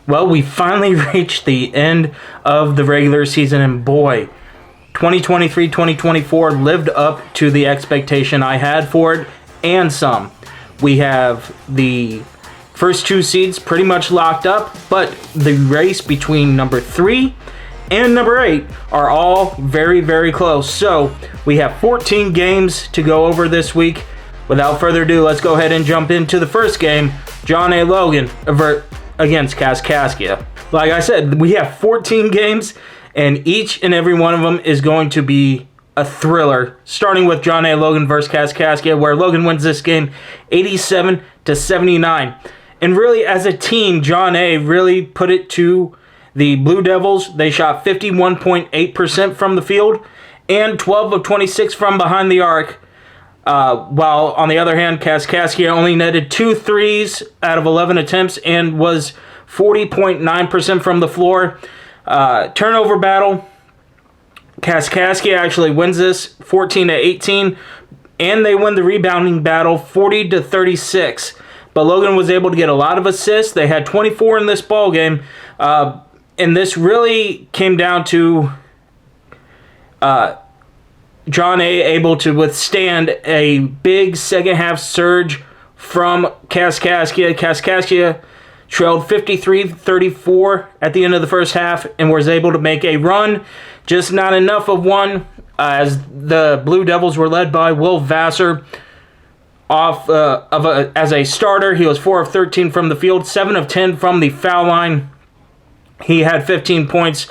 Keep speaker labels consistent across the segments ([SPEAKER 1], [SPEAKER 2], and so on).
[SPEAKER 1] Well, we finally reached the end of the regular season, and boy, 2023-2024 lived up to the expectation I had for it, and some. We have the first two seeds pretty much locked up, but the race between number 3 and number 8 are all very, very close. So we have 14 games to go over this week. Without further ado, let's go ahead and jump into the first game. Shawnee Logan against Kaskaskia. Like I said, we have 14 games, and each and every one of them is going to be a thriller. Starting with Shawnee Logan versus Kaskaskia, where Logan wins this game 87-79. And really, as a team, Shawnee really put it to the Blue Devils. They shot 51.8% from the field and 12 of 26 from behind the arc. While on the other hand, Kaskaskia only netted 2 threes out of 11 attempts and was 40.9% from the floor. Turnover battle, Kaskaskia actually wins this 14-18, and they win the rebounding battle 40-36. But Logan was able to get a lot of assists. They had 24 in this ball game, and this really came down to Shawnee able to withstand a big second half surge from Kaskaskia. Kaskaskia trailed 53-34 at the end of the first half and was able to make a run. Just not enough of one, as the Blue Devils were led by Will Vassar as a starter. He was 4 of 13 from the field, 7 of 10 from the foul line. He had 15 points.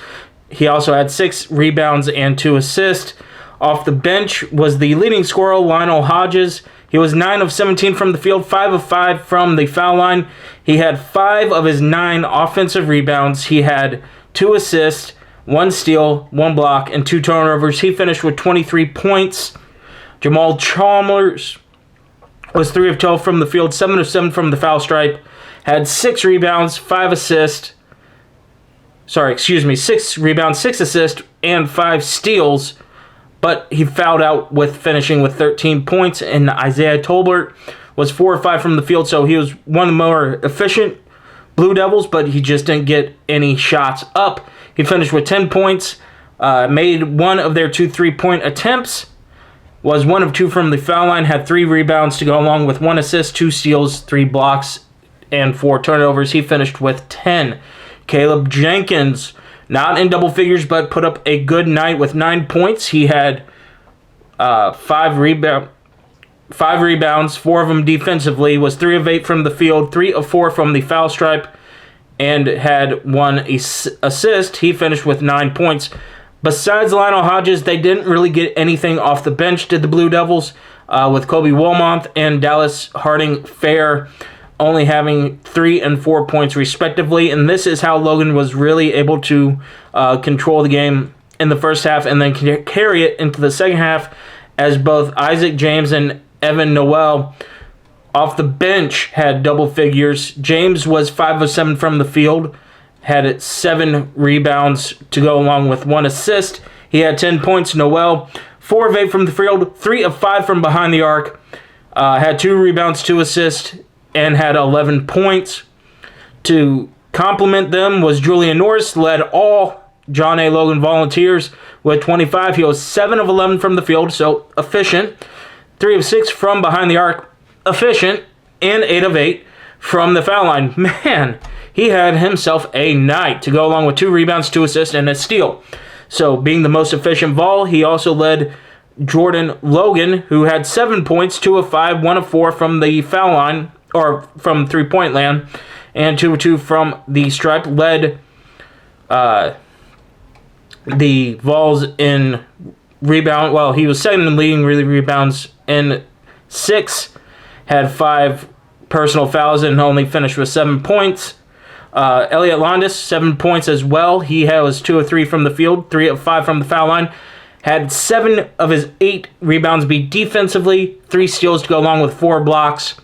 [SPEAKER 1] He also had 6 rebounds and 2 assists. Off the bench was the leading scorer, Lionel Hodges. He was 9 of 17 from the field, 5 of 5 from the foul line. He had 5 of his 9 offensive rebounds. He had 2 assists, 1 steal, 1 block, and 2 turnovers. He finished with 23 points. Jamal Chalmers was 3 of 12 from the field, 7 of 7 from the foul stripe. Had 6 rebounds, 5 assists. 6 rebounds, 6 assists, and 5 steals. But he fouled out with finishing with 13 points, and Isaiah Tolbert was 4 or 5 from the field, so he was one of the more efficient Blue Devils, but he just didn't get any shots up. He finished with 10 points, made one of their 2 3-point attempts, was 1 of 2 from the foul line, had 3 rebounds to go along with 1 assist, 2 steals, 3 blocks, and 4 turnovers. He finished with 10. Caleb Jenkins, not in double figures, but put up a good night with 9 points. He had 5 rebounds, 4 of them defensively, was 3 of 8 from the field, 3 of 4 from the foul stripe, and had 1 assist. He finished with 9 points. Besides Lionel Hodges, they didn't really get anything off the bench, did the Blue Devils, with Kobe Wilmonth and Dallas Harding Fair only having 3 and 4 points respectively. And this is how Logan was really able to control the game in the first half and then carry it into the second half, as both Isaac James and Evan Noel off the bench had double figures. James was 5 of 7 from the field, had 7 rebounds to go along with 1 assist. He had 10 points. Noel, 4 of 8 from the field, 3 of 5 from behind the arc, had 2 rebounds, 2 assists, and had 11 points. To complement them was Julian Norris, led all Shawnee Logan Volunteers with 25. He was 7 of 11 from the field, so efficient. 3 of 6 from behind the arc, efficient. And 8 of 8 from the foul line. Man, he had himself a night to go along with 2 rebounds, 2 assists, and a steal. So being the most efficient Vol, he also led Jordan Logan, who had 7 points, 2 of 5, 1 of 4 from the foul line, or from 3-point land, and 2 of 2 from the stripe. Led the Vols in rebound. Well, he was second in leading rebounds in 6, had 5 personal fouls, and only finished with 7 points. Elliot Londas, 7 points as well. He was 2 of 3 from the field, 3 of 5 from the foul line. Had 7 of his 8 rebounds be defensively, 3 steals to go along with 4 blocks,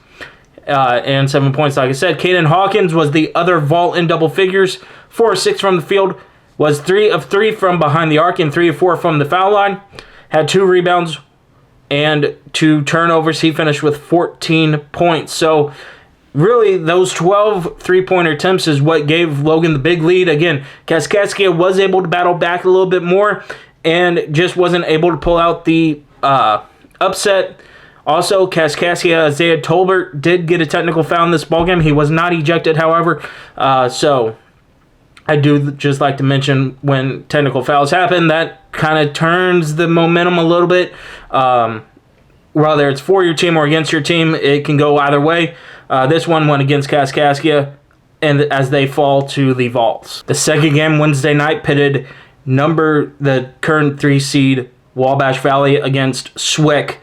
[SPEAKER 1] and 7 points, like I said. Caden Hawkins was the other vault in double figures, 4 of 6 from the field, was 3 of 3 from behind the arc, and 3 of 4 from the foul line. Had 2 rebounds and 2 turnovers. He finished with 14 points. So really, those 12 three-pointer attempts is what gave Logan the big lead. Again, Kaskaskia was able to battle back a little bit more and just wasn't able to pull out the upset. Also, Kaskaskia, Isaiah Tolbert did get a technical foul in this ballgame. He was not ejected, however. So I do just like to mention when technical fouls happen, that kind of turns the momentum a little bit. Whether it's for your team or against your team, it can go either way. This one went against Kaskaskia, and as they fall to the vaults. The second game Wednesday night pitted the current 3 seed Wabash Valley against SWIC,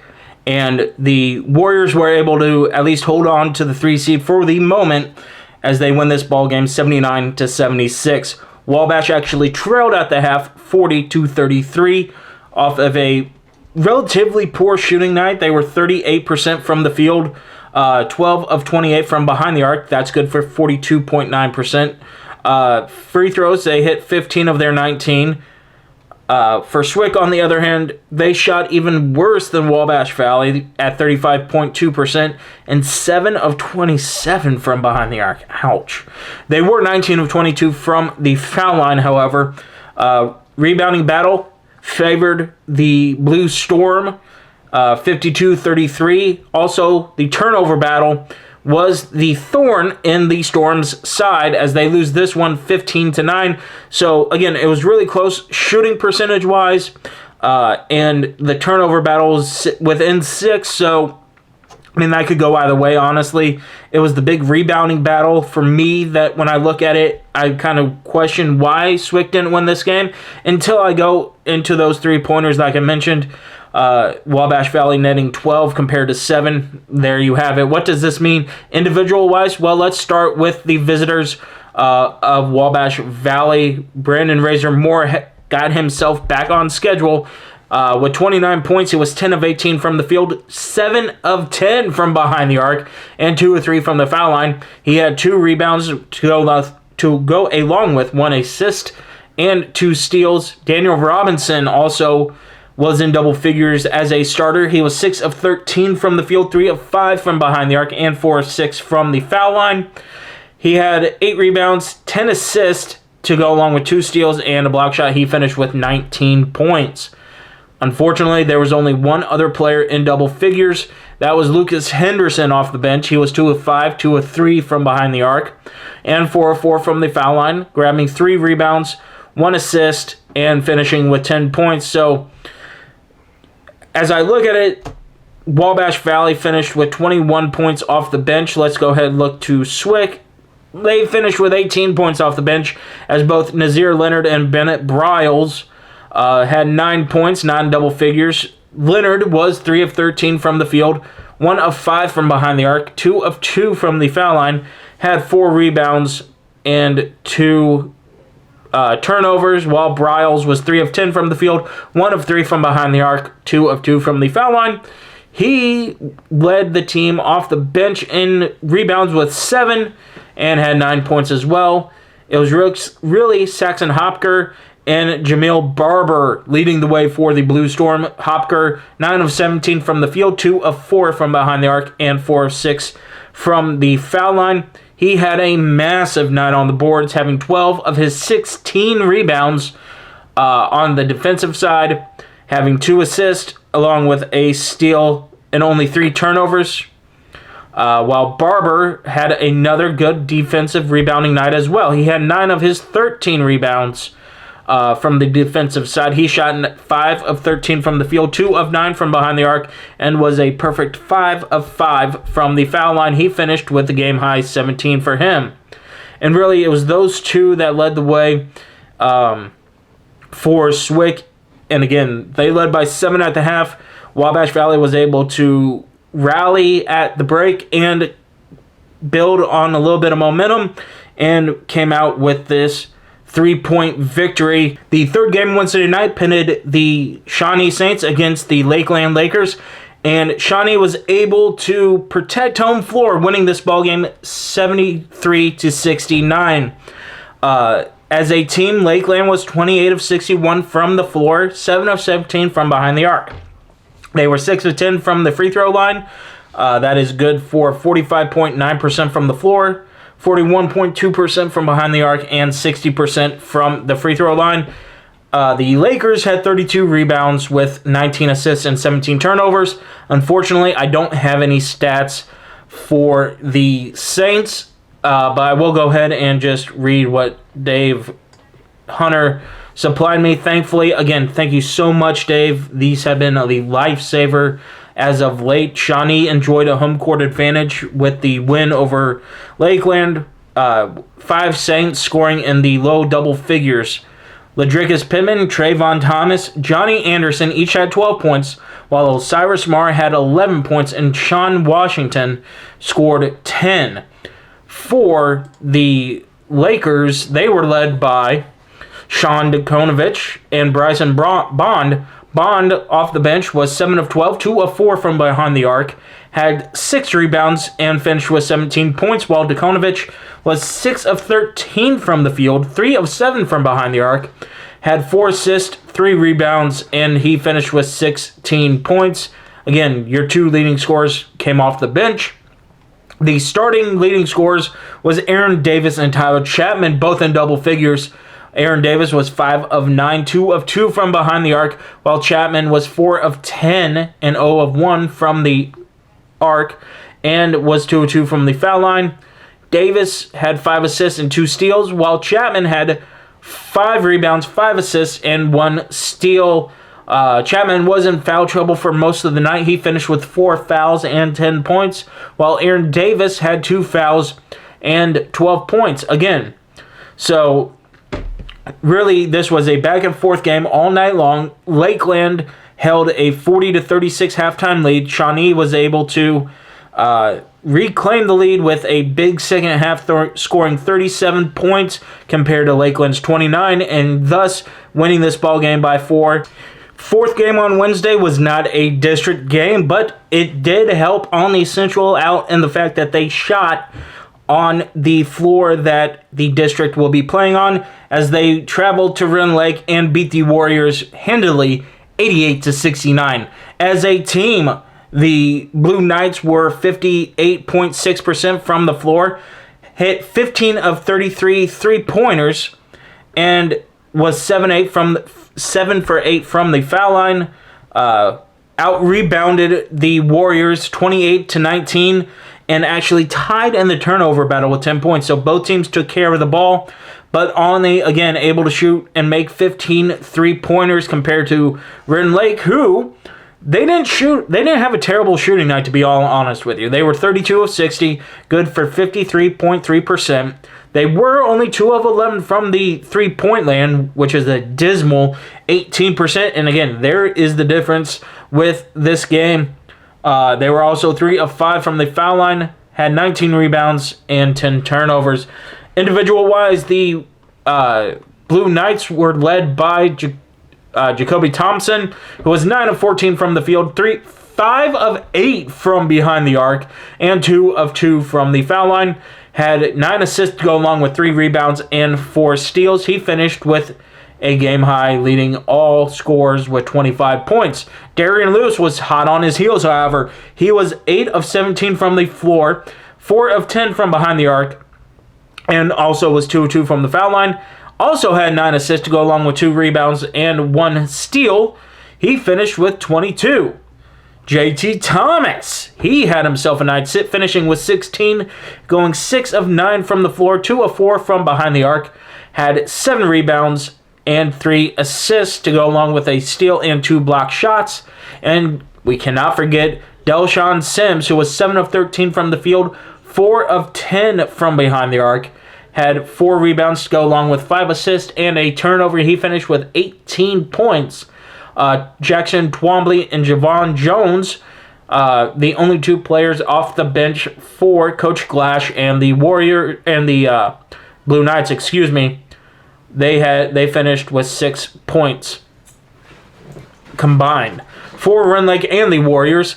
[SPEAKER 1] and the Warriors were able to at least hold on to the 3 seed for the moment as they win this ball game 79-76. Wabash actually trailed at the half 40-33 off of a relatively poor shooting night. They were 38% from the field, 12 of 28 from behind the arc. That's good for 42.9%. Free throws, they hit 15 of their 19. For SWIC, on the other hand, they shot even worse than Wabash Valley at 35.2% and 7 of 27 from behind the arc. Ouch. They were 19 of 22 from the foul line, however. Rebounding battle favored the Blue Storm, 52-33. Also, the turnover battle was the thorn in the Storm's side as they lose this one 15-9. So again, it was really close shooting percentage wise, and the turnover battle was within 6. So I mean, that could go either way, honestly. It was the big rebounding battle for me that when I look at it, I kind of question why SWIC didn't win this game until I go into those 3-pointers like I mentioned. Wabash Valley netting 12 compared to 7. There you have it. What does this mean individual-wise? Well, let's start with the visitors of Wabash Valley. Brandon Razor Moore got himself back on schedule with 29 points. He was 10 of 18 from the field, 7 of 10 from behind the arc, and 2 of 3 from the foul line. He had 2 rebounds to go along with 1 assist and 2 steals. Daniel Robinson also was in double figures as a starter. He was 6 of 13 from the field, 3 of 5 from behind the arc, and 4 of 6 from the foul line. He had 8 rebounds, 10 assists to go along with 2 steals and a block shot. He finished with 19 points. Unfortunately, there was only one other player in double figures. That was Lucas Henderson off the bench. He was 2 of 5, 2 of 3 from behind the arc, and 4 of 4 from the foul line, grabbing 3 rebounds, 1 assist, and finishing with 10 points. So as I look at it, Wabash Valley finished with 21 points off the bench. Let's go ahead and look to SWIC. They finished with 18 points off the bench as both Nazir Leonard and Bennett Bryles had 9 points, not in double figures. Leonard was 3 of 13 from the field, 1 of 5 from behind the arc, 2 of 2 from the foul line, had 4 rebounds and 2 turnovers, while Bryles was 3 of 10 from the field, 1 of 3 from behind the arc, 2 of 2 from the foul line. He led the team off the bench in rebounds with 7 and had 9 points as well. It was really Saxon Hopker and Jamil Barber leading the way for the Blue Storm. Hopker, 9 of 17 from the field, 2 of 4 from behind the arc, and 4 of 6 from the foul line. He had a massive night on the boards, having 12 of his 16 rebounds on the defensive side, having 2 assists along with a steal and only 3 turnovers, while Barber had another good defensive rebounding night as well. He had 9 of his 13 rebounds from the defensive side. He shot 5 of 13 from the field, 2 of 9 from behind the arc, and was a perfect 5 of 5 from the foul line. He finished with the game high 17 for him. And really, it was those two that led the way for SWIC. And again, they led by 7 at the half. Wabash Valley was able to rally at the break and build on a little bit of momentum and came out with this 3-point victory. The third game Wednesday night pitted the Shawnee Saints against the Lakeland Lakers, and Shawnee was able to protect home floor, winning this ballgame 73-69. As a team, Lakeland was 28 of 61 from the floor, 7 of 17 from behind the arc. They were 6 of 10 from the free throw line, That is good for 45.9% from the floor, 41.2% from behind the arc, and 60% from the free throw line. The Lakers had 32 rebounds with 19 assists and 17 turnovers. Unfortunately, I don't have any stats for the Saints, but I will go ahead and just read what Dave Hunter supplied me. Thankfully, again, thank you so much, Dave. These have been a lifesaver as of late. Shawnee enjoyed a home court advantage with the win over Lakeland. 5 Saints scoring in the low double figures. Ladricus Pittman, Trayvon Thomas, Johnny Anderson each had 12 points, while Osiris Marr had 11 points, and Sean Washington scored 10. For the Lakers, they were led by Sean Dekonovich and Bryson Bond. Bond, off the bench, was 7 of 12, 2 of 4 from behind the arc, had 6 rebounds, and finished with 17 points, while Dekonovich was 6 of 13 from the field, 3 of 7 from behind the arc, had 4 assists, 3 rebounds, and he finished with 16 points. Again, your 2 leading scorers came off the bench. The starting leading scorers was Aaron Davis and Tyler Chapman, both in double figures. Aaron Davis was 5 of 9, 2 of 2 from behind the arc, while Chapman was 4 of 10 and 0 of 1 from the arc, and was 2 of 2 from the foul line. Davis had 5 assists and 2 steals, while Chapman had 5 rebounds, 5 assists, and 1 steal. Chapman was in foul trouble for most of the night. He finished with 4 fouls and 10 points, while Aaron Davis had 2 fouls and 12 points. Again, so really, this was a back-and-forth game all night long. Lakeland held a 40-36 halftime lead. Shawnee was able to reclaim the lead with a big second half, scoring 37 points compared to Lakeland's 29, and thus winning this ball game by 4. Fourth game on Wednesday was not a district game, but it did help Olney Central out in the fact that they shot on the floor that the district will be playing on, as they traveled to Rend Lake and beat the Warriors handily 88-69. As a team, the Blue Knights were 58.6% from the floor, hit 15 of 33 three-pointers, and was 7 for 8 from the foul line. Out-rebounded the Warriors 28-19, and actually tied in the turnover battle with 10 points. So both teams took care of the ball, but Olney, again, able to shoot and make 15 three-pointers compared to Rend Lake, who they didn't have a terrible shooting night, to be all honest with you. They were 32 of 60, good for 53.3%. They were only 2 of 11 from the three-point land, which is a dismal 18%. And again, there is the difference with this game. They were also 3 of 5 from the foul line, had 19 rebounds and 10 turnovers. Individual-wise, the Blue Knights were led by Jacoby Thompson, who was 9 of 14 from the field, 5 of 8 from behind the arc, and 2 of 2 from the foul line. Had 9 assists to go along with 3 rebounds and 4 steals. He finished with a game high, leading all scorers with 25 points. Darian Lewis was hot on his heels, however. He was 8 of 17 from the floor, 4 of 10 from behind the arc, and also was 2 of 2 from the foul line. Also had 9 assists to go along with 2 rebounds and 1 steal. He finished with 22. JT Thomas, he had himself a night, finishing with 16, going 6 of 9 from the floor, 2 of 4 from behind the arc, had 7 rebounds and 3 assists to go along with a steal and 2 block shots. And we cannot forget Delshawn Sims, who was 7 of 13 from the field, 4 of 10 from behind the arc, had 4 rebounds to go along with 5 assists and a turnover. He finished with 18 points. Jackson Twombly and Javon Jones, the only 2 players off the bench for Coach Glash and the Blue Knights, they finished with 6 points combined. For Rend Lake and the Warriors,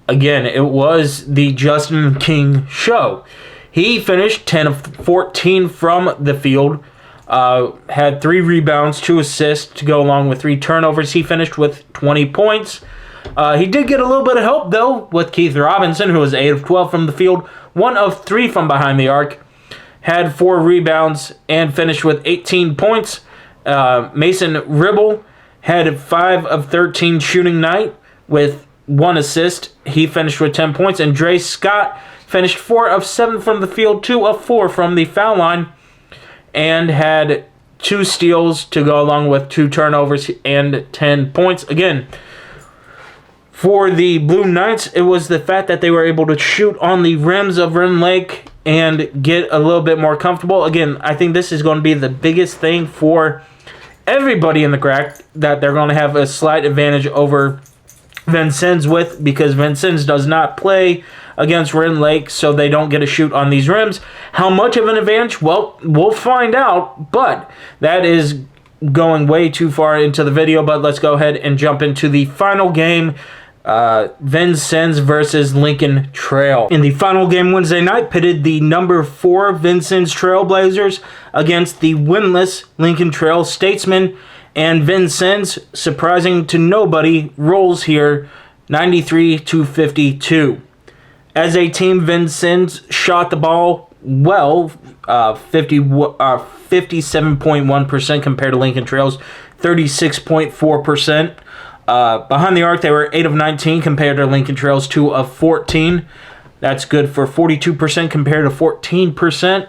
[SPEAKER 1] again, it was the Justin King show. He finished 10 of 14 from the field, had 3 rebounds, 2 assists to go along with 3 turnovers. He finished with 20 points. He did get a little bit of help, though, with Keith Robinson, who was 8 of 12 from the field, 1 of 3 from behind the arc, had 4 rebounds, and finished with 18 points. Mason Ribble had 5 of 13 shooting night with 1 assist. He finished with 10 points. And Dre Scott finished 4 of 7 from the field, 2 of 4 from the foul line, and had 2 steals to go along with 2 turnovers and 10 points. Again, for the Blue Knights, it was the fact that they were able to shoot on the rims of Rend Lake and get a little bit more comfortable. Again, I think this is going to be the biggest thing for everybody in the crack that they're going to have a slight advantage over Vincennes with, because Vincennes does not play against Rend Lake, so they don't get a shoot on these rims. How much of an advantage? Well, we'll find out, but that is going way too far into the video. But let's go ahead and jump into the final game. Vincennes versus Lincoln Trail. In the final game Wednesday night, pitted the number 4 Vincennes Trailblazers against the winless Lincoln Trail Statesmen, and Vincennes, surprising to nobody, rolls here 93-52. As a team, Vincennes shot the ball well, 57.1% compared to Lincoln Trail's 36.4%. Behind the arc, they were 8 of 19 compared to Lincoln Trail's 2 of 14. That's good for 42% compared to 14%.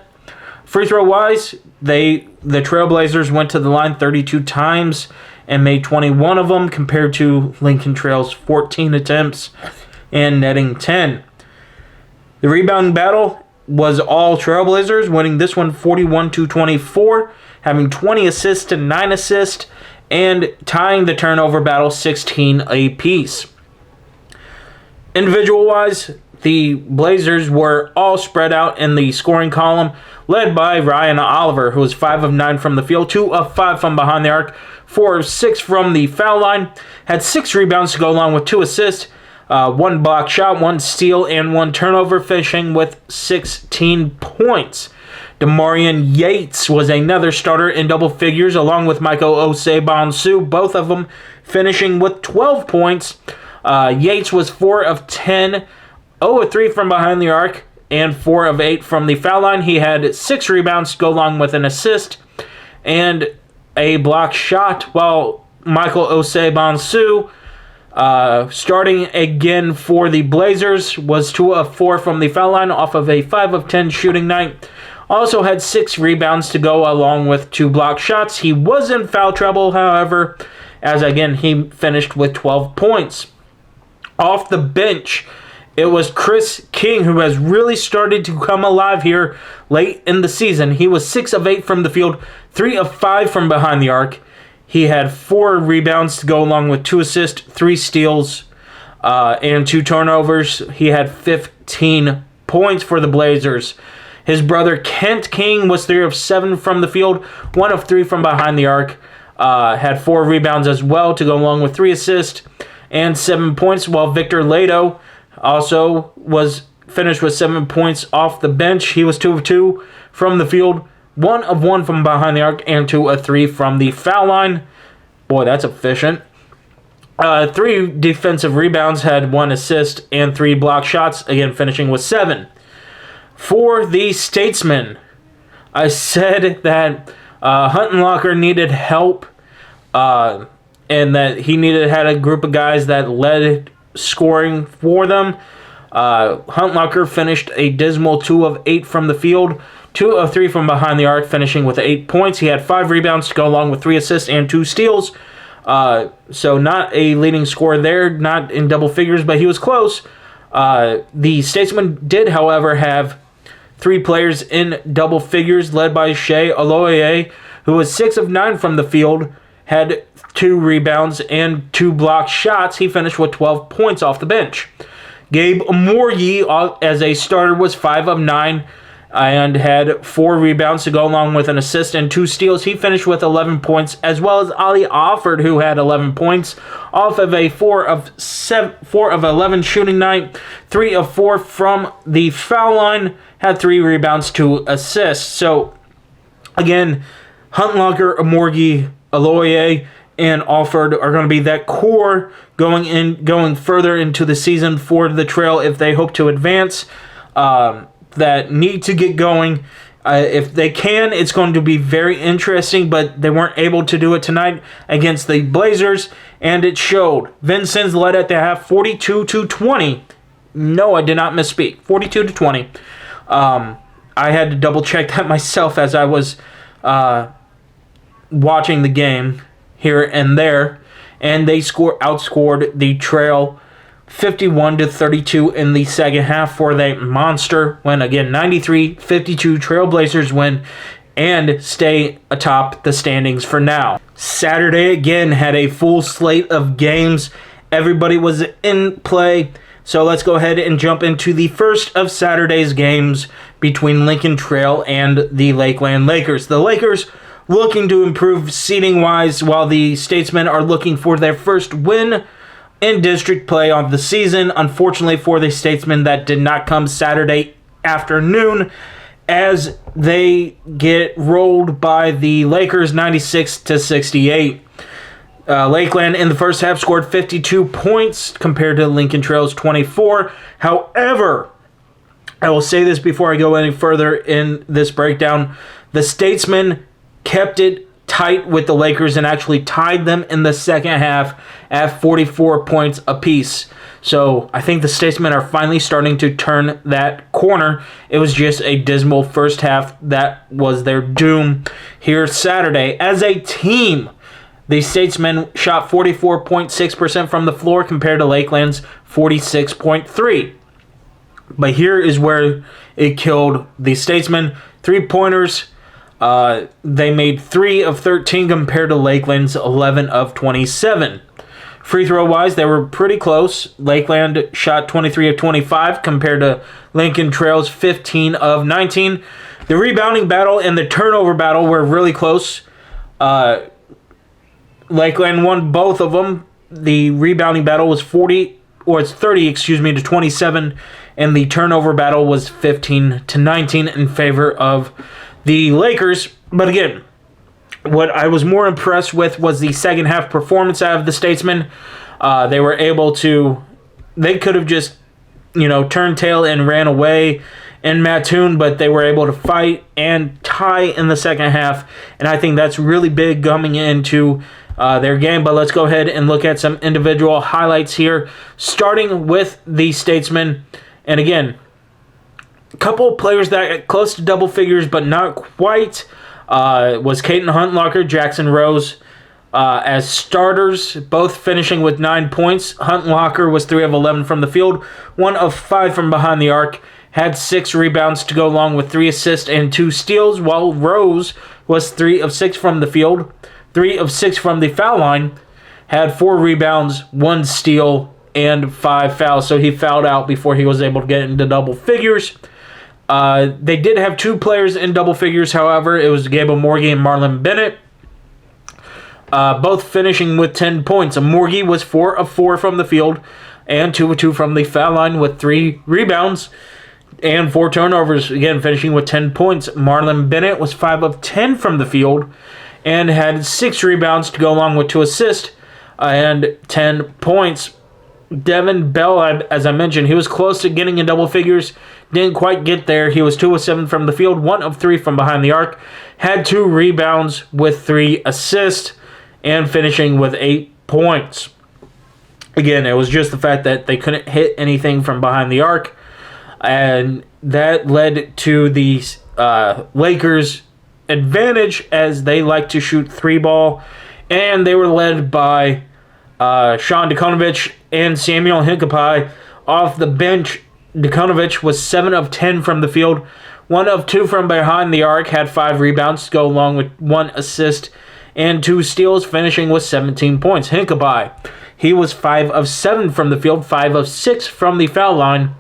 [SPEAKER 1] Free throw wise, the Trailblazers went to the line 32 times and made 21 of them compared to Lincoln Trail's 14 attempts and netting 10. The rebounding battle was all Trailblazers, winning this one 41-24, having 20 assists to 9 assists, and tying the turnover battle 16 apiece. Individual-wise, the Blazers were all spread out in the scoring column, led by Ryan Oliver, who was 5 of 9 from the field, 2 of 5 from behind the arc, 4 of 6 from the foul line, had 6 rebounds to go along with 2 assists, 1 block shot, 1 steal, and 1 turnover, finishing with 16 points. Demarion Yates was another starter in double figures, along with Michael Osei-Bonsu, both of them finishing with 12 points. Yates was 4 of 10, 0 of 3 from behind the arc, and 4 of 8 from the foul line. He had 6 rebounds to go along with an assist and a block shot, while Michael Osei-Bonsu, starting again for the Blazers, was 2 of 4 from the foul line off of a 5 of 10 shooting night. Also had 6 rebounds to go along with 2 block shots. He was in foul trouble, however, as again he finished with 12 points. Off the bench, it was Chris King who has really started to come alive here late in the season. He was 6 of 8 from the field, 3 of 5 from behind the arc. He had 4 rebounds to go along with 2 assists, 3 steals, and 2 turnovers. He had 15 points for the Blazers. His brother Kent King was 3 of 7 from the field, 1 of 3 from behind the arc. Had 4 rebounds as well to go along with 3 assists and 7 points, while Victor Lato also was finished with 7 points off the bench. He was 2 of 2 from the field, 1 of 1 from behind the arc, and 2 of 3 from the foul line. Boy, that's efficient. 3 defensive rebounds, had 1 assist, and 3 block shots, again finishing with 7. For the Statesmen, I said that Huntenlocker needed help, and that he had a group of guys that led scoring for them. Huntenlocker finished a dismal 2 of 8 from the field, 2 of 3 from behind the arc, finishing with 8 points. He had 5 rebounds to go along with 3 assists and 2 steals. So not a leading scorer there, not in double figures, but he was close. The Statesmen did, however, have 3 players in double figures, led by Shea Aloye, who was 6 of 9 from the field, had 2 rebounds and 2 blocked shots. He finished with 12 points off the bench. Gabe Amoryi, as a starter, was 5 of 9 and had 4 rebounds to go along with an assist and 2 steals. He finished with 11 points, as well as Ali Offord, who had 11 points off of a 4 of 11 shooting night, 3 of 4 from the foul line, had 3 rebounds, 2 assists. So, again, Huntenlocker, Amoryi, Aloye, and Alford are going to be that core going further into the season for the Trail if they hope to advance. That need to get going. If they can, it's going to be very interesting, but they weren't able to do it tonight against the Blazers, and it showed. Vincennes led at the half 42-20. No, I did not misspeak. 42-20. I had to double check that myself as I was watching the game here and there, and they outscored the Trail 51-32 in the second half for the monster win. Again, 93-52 Trailblazers win and stay atop the standings for now. Saturday again had a full slate of games. Everybody was in play. So let's go ahead and jump into the first of Saturday's games between Lincoln Trail and the Lakeland Lakers. The Lakers looking to improve seeding-wise, while the Statesmen are looking for their first win in district play of the season. Unfortunately for the Statesmen, that did not come Saturday afternoon as they get rolled by the Lakers 96-68. Lakeland in the first half scored 52 points compared to Lincoln Trail's 24. However, I will say this before I go any further in this breakdown. The Statesmen kept it tight with the Lakers and actually tied them in the second half at 44 points apiece. So I think the Statesmen are finally starting to turn that corner. It was just a dismal first half. That was their doom here Saturday. As a team, the Statesmen shot 44.6% from the floor compared to Lakeland's 46.3%. But here is where it killed the Statesmen. 3-pointers. They made 3 of 13 compared to Lakeland's 11 of 27. Free throw wise, they were pretty close. Lakeland shot 23 of 25 compared to Lincoln Trail's 15 of 19. The rebounding battle and the turnover battle were really close. Lakeland won both of them. The rebounding battle was 30 to 27, and the turnover battle was 15 to 19 in favor of the Lakers. But again, what I was more impressed with was the second half performance out of the Statesmen. They were able to, they could have just, turned tail and ran away in Mattoon, but they were able to fight and tie in the second half. And I think that's really big coming into their game. But let's go ahead and look at some individual highlights here, starting with the Statesmen. And again, a couple of players that got close to double figures, but not quite, was Caden Huntlocker, Jackson Rose, as starters, both finishing with 9 points. Huntlocker was 3 of 11 from the field, 1 of 5 from behind the arc, had 6 rebounds to go along with 3 assists and 2 steals, while Rose was 3 of 6 from the field, 3 of 6 from the foul line, had 4 rebounds, 1 steal, and 5 fouls. So he fouled out before he was able to get into double figures. They did have 2 players in double figures, however. It was Gable Morgie and Marlon Bennett, both finishing with 10 points. Morgie was 4 of 4 from the field and 2 of 2 from the foul line with 3 rebounds and 4 turnovers, again finishing with 10 points. Marlon Bennett was 5 of 10 from the field and had 6 rebounds to go along with 2 assists and 10 points. Devin Bell, as I mentioned, he was close to getting in double figures. Didn't quite get there. He was 2 of 7 from the field, 1 of 3 from behind the arc. Had 2 rebounds with 3 assists and finishing with 8 points. Again, it was just the fact that they couldn't hit anything from behind the arc. And that led to the Lakers' advantage as they like to shoot 3 ball. And they were led by Sean Dekonovich and Samuel Hinkapai. Off the bench, Dekonovich was 7 of 10 from the field, 1 of 2 from behind the arc, had 5 rebounds to go along with 1 assist and 2 steals, finishing with 17 points. Hinkapai, he was 5 of 7 from the field, 5 of 6 from the foul line,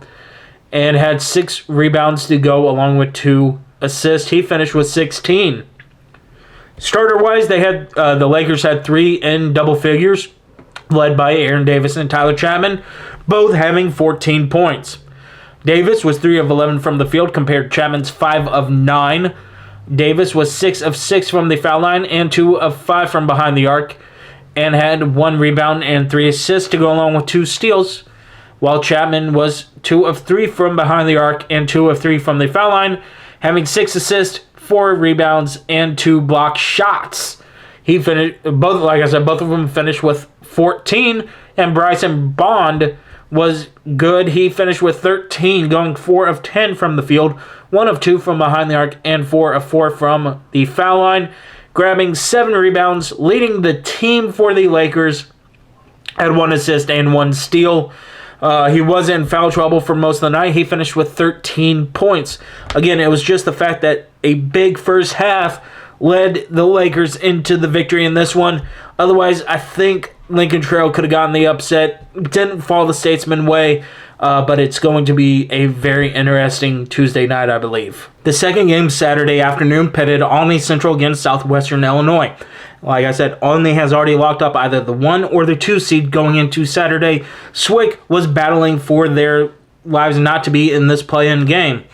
[SPEAKER 1] and had 6 rebounds to go along with 2 assists. He finished with 16. Starter-wise, they had the Lakers had 3 in double figures, led by Aaron Davis and Tyler Chapman, both having 14 points. Davis was 3 of 11 from the field compared to Chapman's 5 of 9. Davis was 6 of 6 from the foul line and 2 of 5 from behind the arc. and had 1 rebound and 3 assists to go along with 2 steals, while Chapman was 2 of 3 from behind the arc and 2 of 3 from the foul line, having 6 assists, 4 rebounds, and 2 block shots. He finished both, like I said, both of them finished with 14, and Bryson Bond was good. He finished with 13, going 4 of 10 from the field, 1 of 2 from behind the arc, and 4 of 4 from the foul line, grabbing 7 rebounds, leading the team for the Lakers, had 1 assist and 1 steal. He was in foul trouble for most of the night. He finished with 13 points. Again, it was just the fact that a big first half led the Lakers into the victory in this one. Otherwise, I think Lincoln Trail could have gotten the upset. Didn't fall the Statesman way, but it's going to be a very interesting Tuesday night, I believe. The second game Saturday afternoon pitted Olney Central against Southwestern Illinois. Like I said, Olney has already locked up either the 1 or the 2 seed going into Saturday. SWIC was battling for their lives not to be in this play-in game.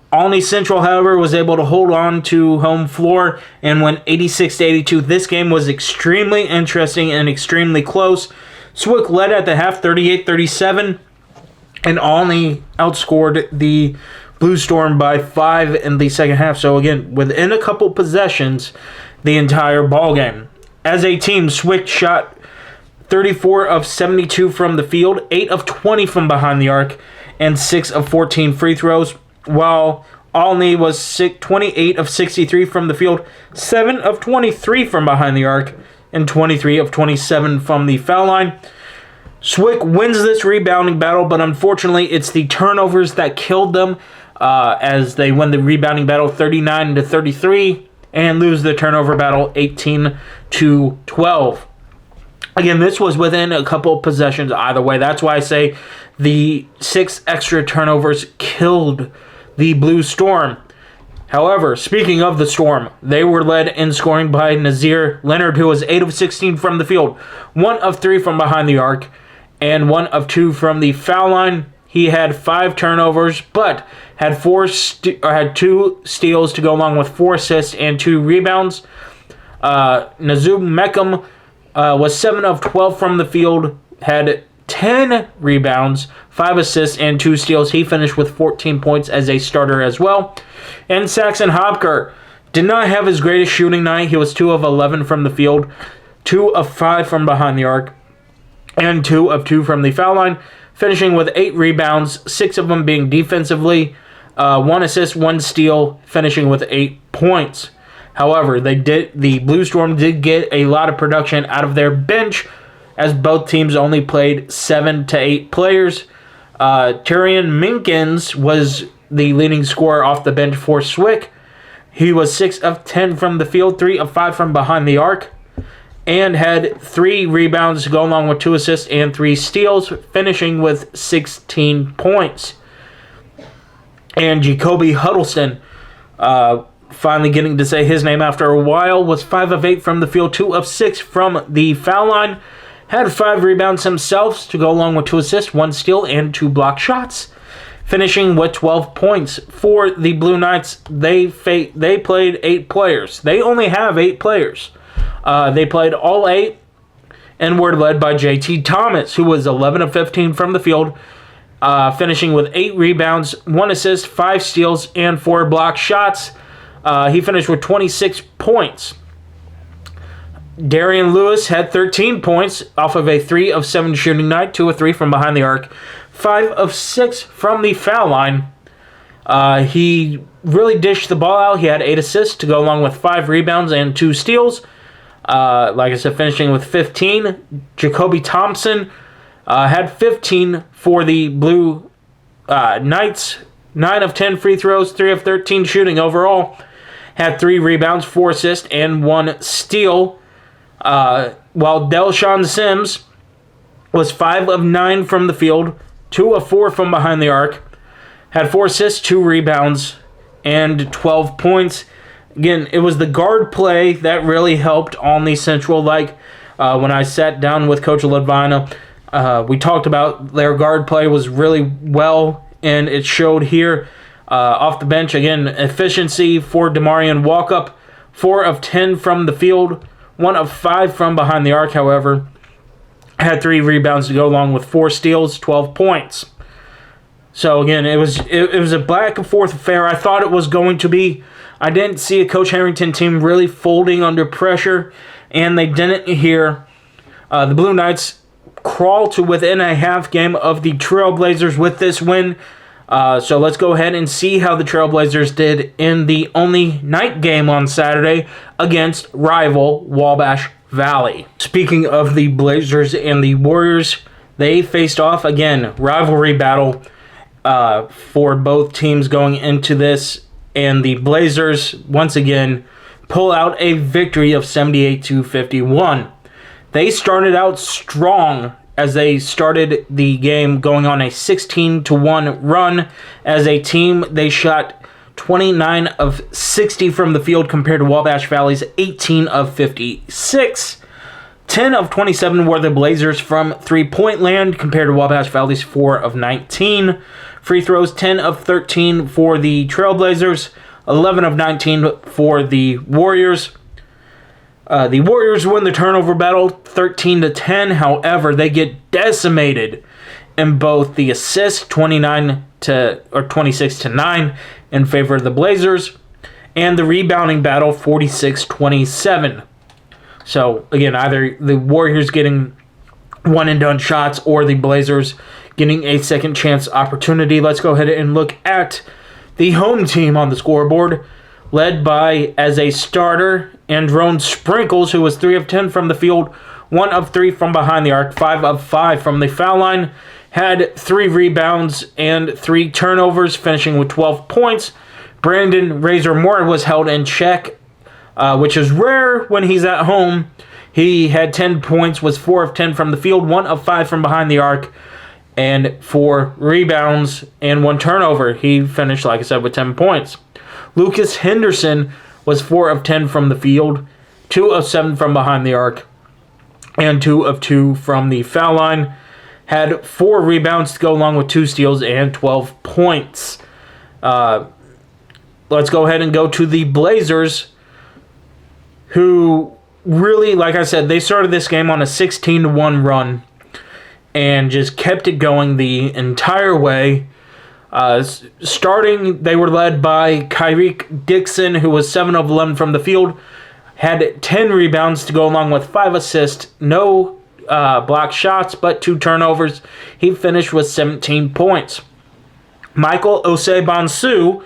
[SPEAKER 1] Olney Central, however, was able to hold on to home floor and win 86-82. This game was extremely interesting and extremely close. SWIC led at the half 38-37, and Olney outscored the Blue Storm by 5 in the second half. So again, within a couple possessions, the entire ball game. As a team, SWIC shot 34 of 72 from the field, 8 of 20 from behind the arc, and 6 of 14 free throws, while Olney was 28 of 63 from the field, 7 of 23 from behind the arc, and 23 of 27 from the foul line. SWIC wins this rebounding battle, but unfortunately it's the turnovers that killed them, as they win the rebounding battle 39-33 and lose the turnover battle 18-12. Again, this was within a couple possessions either way. That's why I say the 6 extra turnovers killed the Blue Storm. However, speaking of the Storm, they were led in scoring by Nazir Leonard, who was 8 of 16 from the field, 1 of 3 from behind the arc, and 1 of 2 from the foul line. He had 5 turnovers, but had 2 steals to go along with 4 assists and 2 rebounds. Nazub Meckham was 7 of 12 from the field, had 10 rebounds, 5 assists, and 2 steals. He finished with 14 points as a starter as well. And Saxon Hopker did not have his greatest shooting night. He was 2 of 11 from the field, 2 of 5 from behind the arc, and 2 of 2 from the foul line, finishing with 8 rebounds, 6 of them being defensively, 1 assist, 1 steal, finishing with 8 points. However, the Blue Storm did get a lot of production out of their bench, as both teams only played 7 to 8 players. Tyrion Minkins was the leading scorer off the bench for SWIC. He was 6 of 10 from the field, 3 of 5 from behind the arc, and had 3 rebounds to go along with 2 assists and 3 steals, finishing with 16 points. And Jacoby Huddleston, finally getting to say his name after a while, was 5 of 8 from the field, 2 of 6 from the foul line, had 5 rebounds himself to go along with 2 assists, 1 steal, and 2 block shots, finishing with 12 points. For the Blue Knights, they played 8 players. They only have 8 players. They played all 8 and were led by JT Thomas, who was 11 of 15 from the field, finishing with 8 rebounds, 1 assist, 5 steals, and 4 block shots. He finished with 26 points. Darian Lewis had 13 points off of a 3 of 7 shooting night, 2 of 3 from behind the arc, 5 of 6 from the foul line. He really dished the ball out. He had 8 assists to go along with 5 rebounds and 2 steals. Like I said, finishing with 15. Jacoby Thompson had 15 for the Blue Knights, 9 of 10 free throws, 3 of 13 shooting overall. Had 3 rebounds, 4 assists, and 1 steal. While Delshawn Sims was 5 of 9 from the field, 2 of 4 from behind the arc, had 4 assists, 2 rebounds, and 12 points. Again, it was the guard play that really helped Olney Central. Like when I sat down with Coach Ledvina, we talked about their guard play was really well, and it showed here. Off the bench, again, efficiency for Demarion Walkup, 4 of 10 from the field, 1 of 5 from behind the arc, however. Had 3 rebounds to go along with 4 steals, 12 points. So again, it was a back and forth affair. I thought it was going to be. I didn't see a Coach Harrington team really folding under pressure, and they didn't here. The Blue Knights crawl to within a half game of the Trailblazers with this win. So let's go ahead and see how the Trailblazers did in the only night game on Saturday against rival Wabash Valley. Speaking of the Blazers and the Warriors, they faced off again, rivalry battle for both teams going into this, and the Blazers once again pull out a victory of 78-51. They started out strong as they started the game going on a 16-1 run. As a team, they shot 29 of 60 from the field compared to Wabash Valley's 18 of 56. 10 of 27 were the Blazers from three-point land compared to Wabash Valley's 4 of 19. Free throws, 10 of 13 for the Trailblazers, 11 of 19 for the Warriors. The Warriors win the turnover battle 13-10. However, they get decimated in both the assists, 26-9 in favor of the Blazers, and the rebounding battle 46-27. So again, either the Warriors getting one and done shots or the Blazers getting a second chance opportunity. Let's go ahead and look at the home team on the scoreboard, led by, as a starter, Androne Sprinkles, who was 3 of 10 from the field, 1 of 3 from behind the arc, 5 of 5 from the foul line, had 3 rebounds and 3 turnovers, finishing with 12 points. Brandon Razor Moore was held in check, which is rare when he's at home. He had 10 points, was 4 of 10 from the field, 1 of 5 from behind the arc, and 4 rebounds and 1 turnover. He finished, like I said, with 10 points. Lucas Henderson was 4 of 10 from the field, 2 of 7 from behind the arc, and 2 of 2 from the foul line. Had 4 rebounds to go along with 2 steals and 12 points. Let's go ahead and go to the Blazers, who really, like I said, they started this game on a 16-1 run and just kept it going the entire way. Starting, they were led by Kyrique Dixon, who was 7 of 11 from the field, had 10 rebounds to go along with 5 assists, no blocked shots, but 2 turnovers. He finished with 17 points. Michael Osei-Bonsu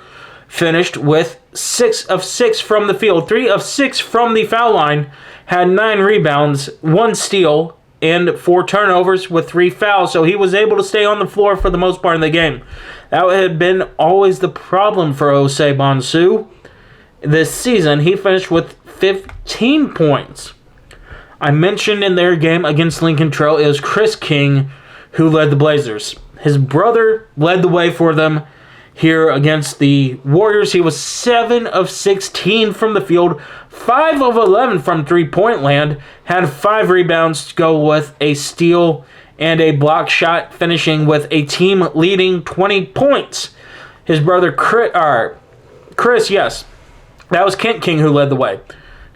[SPEAKER 1] finished with 6 of 6 from the field, 3 of 6 from the foul line, had 9 rebounds, 1 steal, and 4 turnovers with 3 fouls, so he was able to stay on the floor for the most part of the game. That had been always the problem for Osei-Bonsu this season. He finished with 15 points. I mentioned in their game against Lincoln Trail, it was Chris King who led the Blazers. His brother led the way for them here against the Warriors. He was 7 of 16 from the field, 5 of 11 from three-point land, had 5 rebounds to go with a steal and a block shot, finishing with a team-leading 20 points. His brother Chris, yes, that was Kent King who led the way.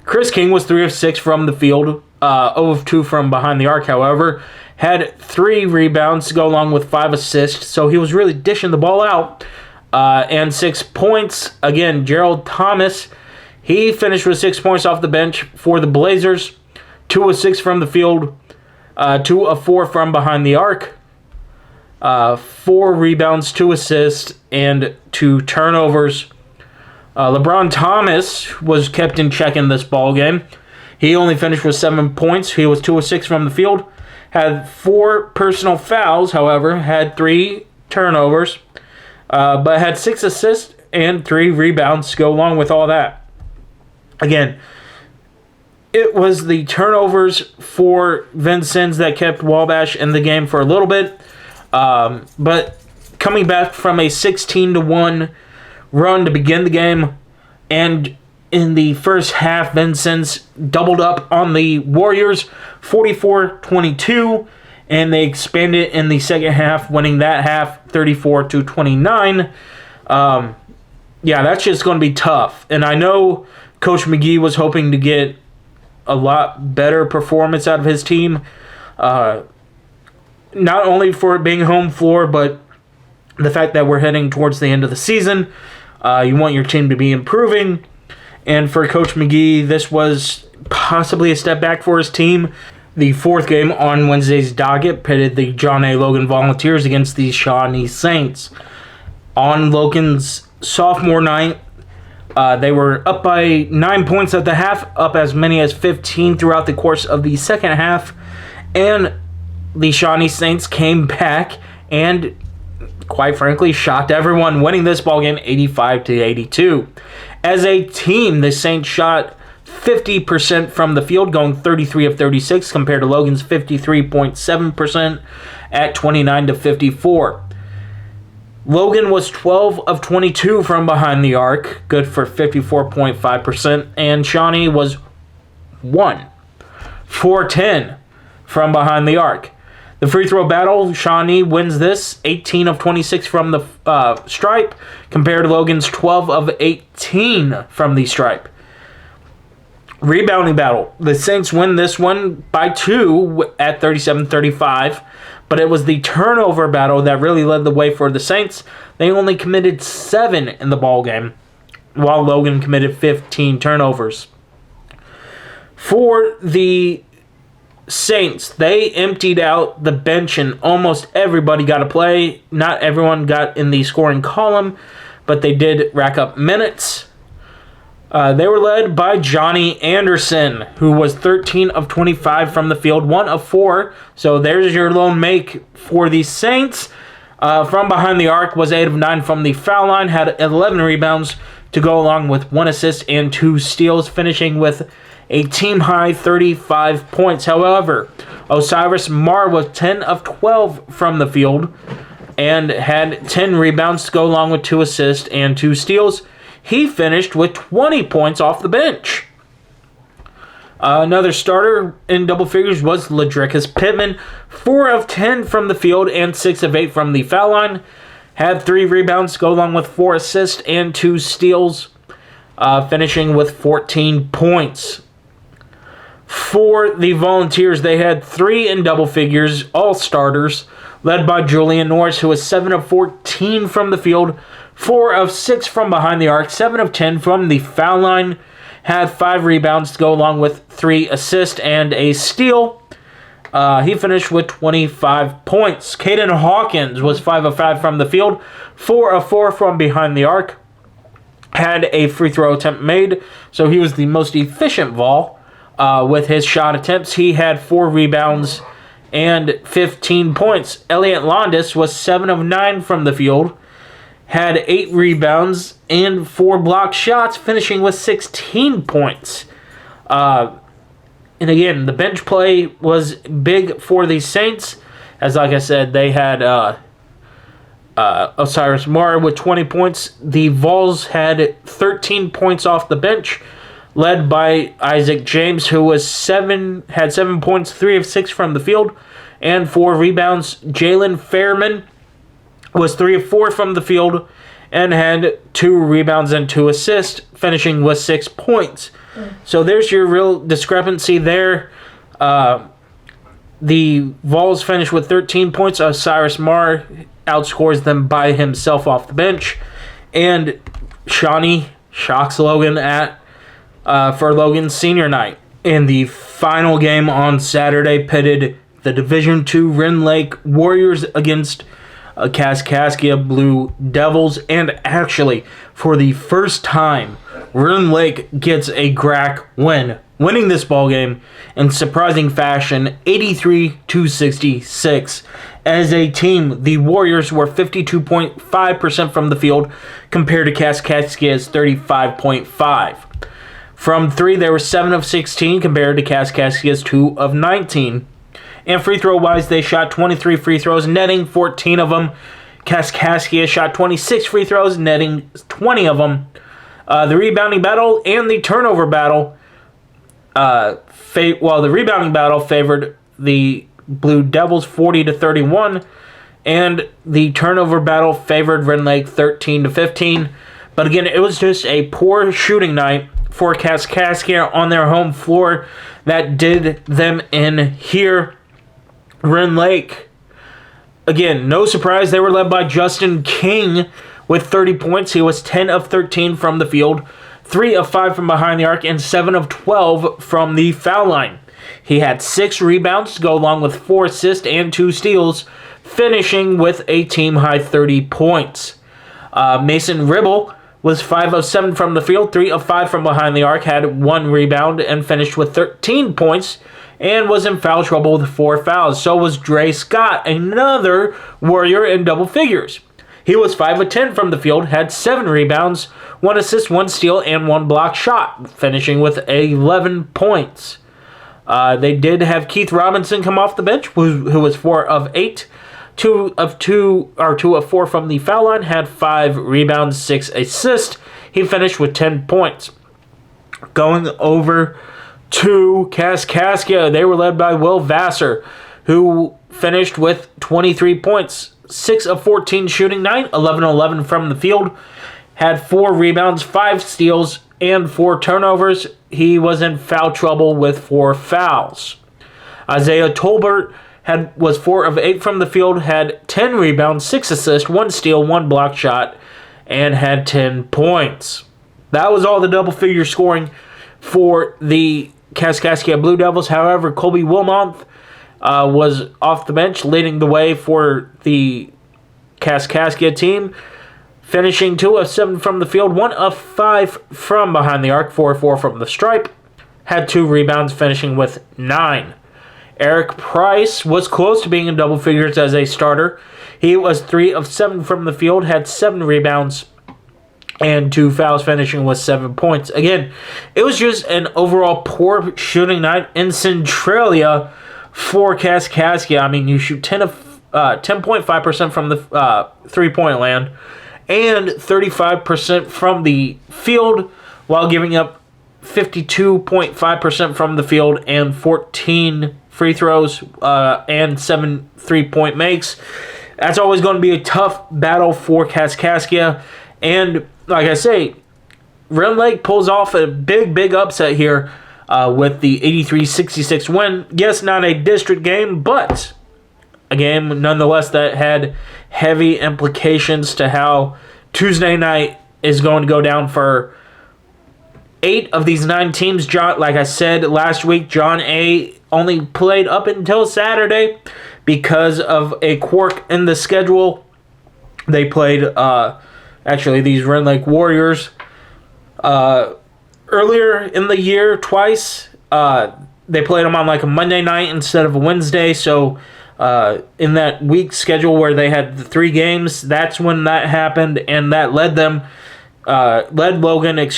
[SPEAKER 1] Chris King was 3 of 6 from the field, 0 of 2 from behind the arc, however, had 3 rebounds to go along with 5 assists, so he was really dishing the ball out. And 6 points. Again, Gerald Thomas, he finished with 6 points off the bench for the Blazers. 2 of 6 from the field. 2 of 4 from behind the arc. 4 rebounds, 2 assists, and 2 turnovers. LeBron Thomas was kept in check in this ball game. He only finished with 7 points. He was 2 of 6 from the field. Had 4 personal fouls, however. Had 3 turnovers. But had 6 assists and 3 rebounds to go along with all that. Again, it was the turnovers for Vincennes that kept Wabash in the game for a little bit. But coming back from a 16-1 run to begin the game, and in the first half, Vincennes doubled up on the Warriors, 44-22. And they expanded in the second half, winning that half 34-29. Yeah, that's just going to be tough. And I know Coach McGee was hoping to get a lot better performance out of his team. Not only for it being home floor, but the fact that we're heading towards the end of the season. You want your team to be improving. And for Coach McGee, this was possibly a step back for his team. The fourth game on Wednesday's docket pitted the John A. Logan Volunteers against the Shawnee Saints. On Logan's sophomore night, they were up by 9 points at the half, up as many as 15 throughout the course of the second half, and the Shawnee Saints came back and, quite frankly, shocked everyone, winning this ballgame 85-82. As a team, the Saints shot 50% from the field, going 33 of 36, compared to Logan's 53.7% at 29-54. Logan was 12 of 22 from behind the arc, good for 54.5%, and Shawnee was 1 for 10 from behind the arc. The free throw battle, Shawnee wins this, 18 of 26 from the stripe, compared to Logan's 12 of 18 from the stripe. Rebounding battle, the Saints win this one by 2 at 37-35, but it was the turnover battle that really led the way for the Saints. They only committed 7 in the ballgame, while Logan committed 15 turnovers. For the Saints, they emptied out the bench and almost everybody got a play. Not everyone got in the scoring column, but they did rack up minutes. They were led by Johnny Anderson, who was 13 of 25 from the field, 1 of 4. So there's your lone make for the Saints. From behind the arc was 8 of 9 from the foul line, had 11 rebounds to go along with 1 assist and 2 steals, finishing with a team-high 35 points. However, Osiris Marr was 10 of 12 from the field and had 10 rebounds to go along with 2 assists and 2 steals. He finished with 20 points off the bench. Another starter in double figures was Ladricus Pittman, 4 of 10 from the field and 6 of 8 from the foul line. Had 3 rebounds to go along with 4 assists and 2 steals, finishing with 14 points. For the Volunteers, they had 3 in double figures, all starters, led by Julian Norris, who was 7 of 14 from the field, 4 of 6 from behind the arc, 7 of 10 from the foul line, had 5 rebounds to go along with 3 assists and a steal. He finished with 25 points. Caden Hawkins was 5 of 5 from the field, 4 of 4 from behind the arc, had a free throw attempt made, so he was the most efficient Vol with his shot attempts. He had 4 rebounds and 15 points. Elliot Londas was 7 of 9 from the field, had 8 rebounds and 4 blocked shots, finishing with 16 points. And again, the bench play was big for the Saints. As like I said, they had Osiris Marr with 20 points. The Vols had 13 points off the bench, led by Isaac James, who had 7 points, 3 of 6 from the field, and 4 rebounds. Jalen Fairman was 3 of 4 from the field and had 2 rebounds and 2 assists, finishing with 6 points. So there's your real discrepancy there. The Vols finished with 13 points. Osiris Marr outscores them by himself off the bench. And Shawnee shocks Logan for Logan's senior night. And the final game on Saturday pitted the Division II Rend Lake Warriors against Kaskaskia Blue Devils. And actually, for the first time, Rend Lake gets a GRAC win, winning this ballgame in surprising fashion, 83-66. As a team, the Warriors were 52.5% from the field compared to Kaskaskia's 35.5%. From 3, they were 7 of 16 compared to Kaskaskia's 2 of 19. And free throw wise, they shot 23 free throws, netting 14 of them. Kaskaskia shot 26 free throws, netting 20 of them. The rebounding battle and the turnover battle, the rebounding battle favored the Blue Devils 40-31, and the turnover battle favored Rend Lake 13-15. But again, it was just a poor shooting night for Kaskaskia on their home floor that did them in here. Rend Lake, again, no surprise, they were led by Justin King with 30 points. He was 10 of 13 from the field, 3 of 5 from behind the arc, and 7 of 12 from the foul line. He had 6 rebounds to go along with 4 assists and 2 steals, finishing with a team-high 30 points. Mason Ribble was 5 of 7 from the field, 3 of 5 from behind the arc, had 1 rebound, and finished with 13 points, and was in foul trouble with 4 fouls. So was Dre Scott, another Warrior in double figures. He was 5 of 10 from the field, had 7 rebounds, 1 assist, 1 steal, and 1 block shot, finishing with 11 points. They did have Keith Robinson come off the bench, who was 4 of 8, 2 of 4 from the foul line, had 5 rebounds, 6 assists. He finished with 10 points. Going over to Kaskaskia, they were led by Will Vassar, who finished with 23 points, 6 of 14 shooting night, 11 from the field, had 4 rebounds, 5 steals, and 4 turnovers. He was in foul trouble with 4 fouls. Isaiah Tolbert was 4 of 8 from the field, had 10 rebounds, 6 assists, 1 steal, 1 block shot, and had 10 points. That was all the double-figure scoring for the Kaskaskia Blue Devils. However, Colby Wilmont was off the bench, leading the way for the Kaskaskia team, finishing 2 of 7 from the field, 1 of 5 from behind the arc, 4 of 4 from the stripe, had 2 rebounds, finishing with 9. Eric Price was close to being in double figures as a starter. He was 3 of 7 from the field, had 7 rebounds, and 2 fouls, finishing with 7 points. Again, it was just an overall poor shooting night in Centralia for Kaskaskia. I mean, you shoot 10.5% from the three-point land and 35% from the field, while giving up 52.5% from the field and 14 free throws and 7 three-point makes. That's always going to be a tough battle for Kaskaskia. And like I say, Rend Lake pulls off a big upset here with the 83-66 win. Yes, not a district game, but a game nonetheless that had heavy implications to how Tuesday night is going to go down for 8 of these 9 teams. Like I said last week, John A. only played up until Saturday because of a quirk in the schedule. They played, these Rend Lake Warriors earlier in the year twice. They played them on like a Monday night instead of a Wednesday, so in that week schedule where they had the 3 games, that's when that happened, and that led Logan,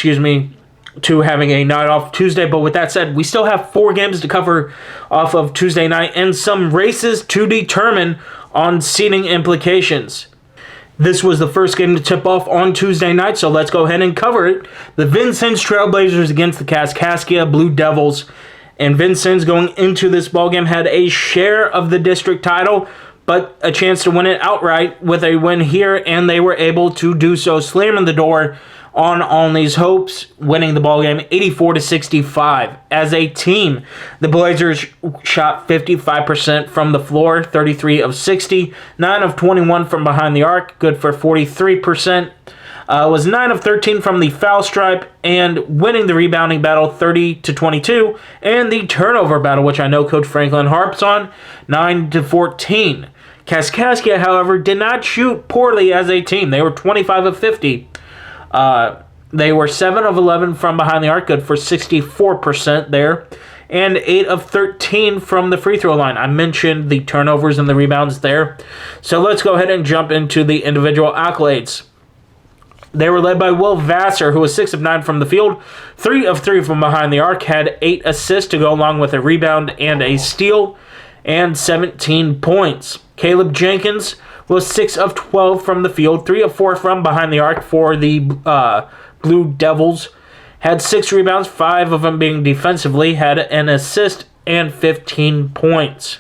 [SPEAKER 1] to having a night off Tuesday. But with that said, we still have 4 games to cover off of Tuesday night and some races to determine on seeding implications. This was the first game to tip off on Tuesday night, so let's go ahead and cover it. The Vincennes Trailblazers against the Kaskaskia Blue Devils. And Vincennes, going into this ballgame, had a share of the district title, but a chance to win it outright with a win here, and they were able to do so, slamming the door on Olney's hopes, winning the ballgame 84-65. As a team, the Blazers shot 55% from the floor, 33 of 60, 9 of 21 from behind the arc, good for 43%. Was 9 of 13 from the foul stripe, and winning the rebounding battle 30-22, and the turnover battle, which I know Coach Franklin harps on, 9-14. Kaskaskia, however, did not shoot poorly as a team. They were 25 of 50. They were 7 of 11 from behind the arc, good for 64% there, and 8 of 13 from the free throw line. I mentioned the turnovers and the rebounds there. So let's go ahead and jump into the individual accolades. They were led by Will Vassar, who was 6 of 9 from the field, 3 of 3 from behind the arc, had 8 assists to go along with a rebound and a steal, and 17 points. Caleb Jenkins was 6 of 12 from the field, 3 of 4 from behind the arc for the Blue Devils, had 6 rebounds, 5 of them being defensively, had an assist, and 15 points.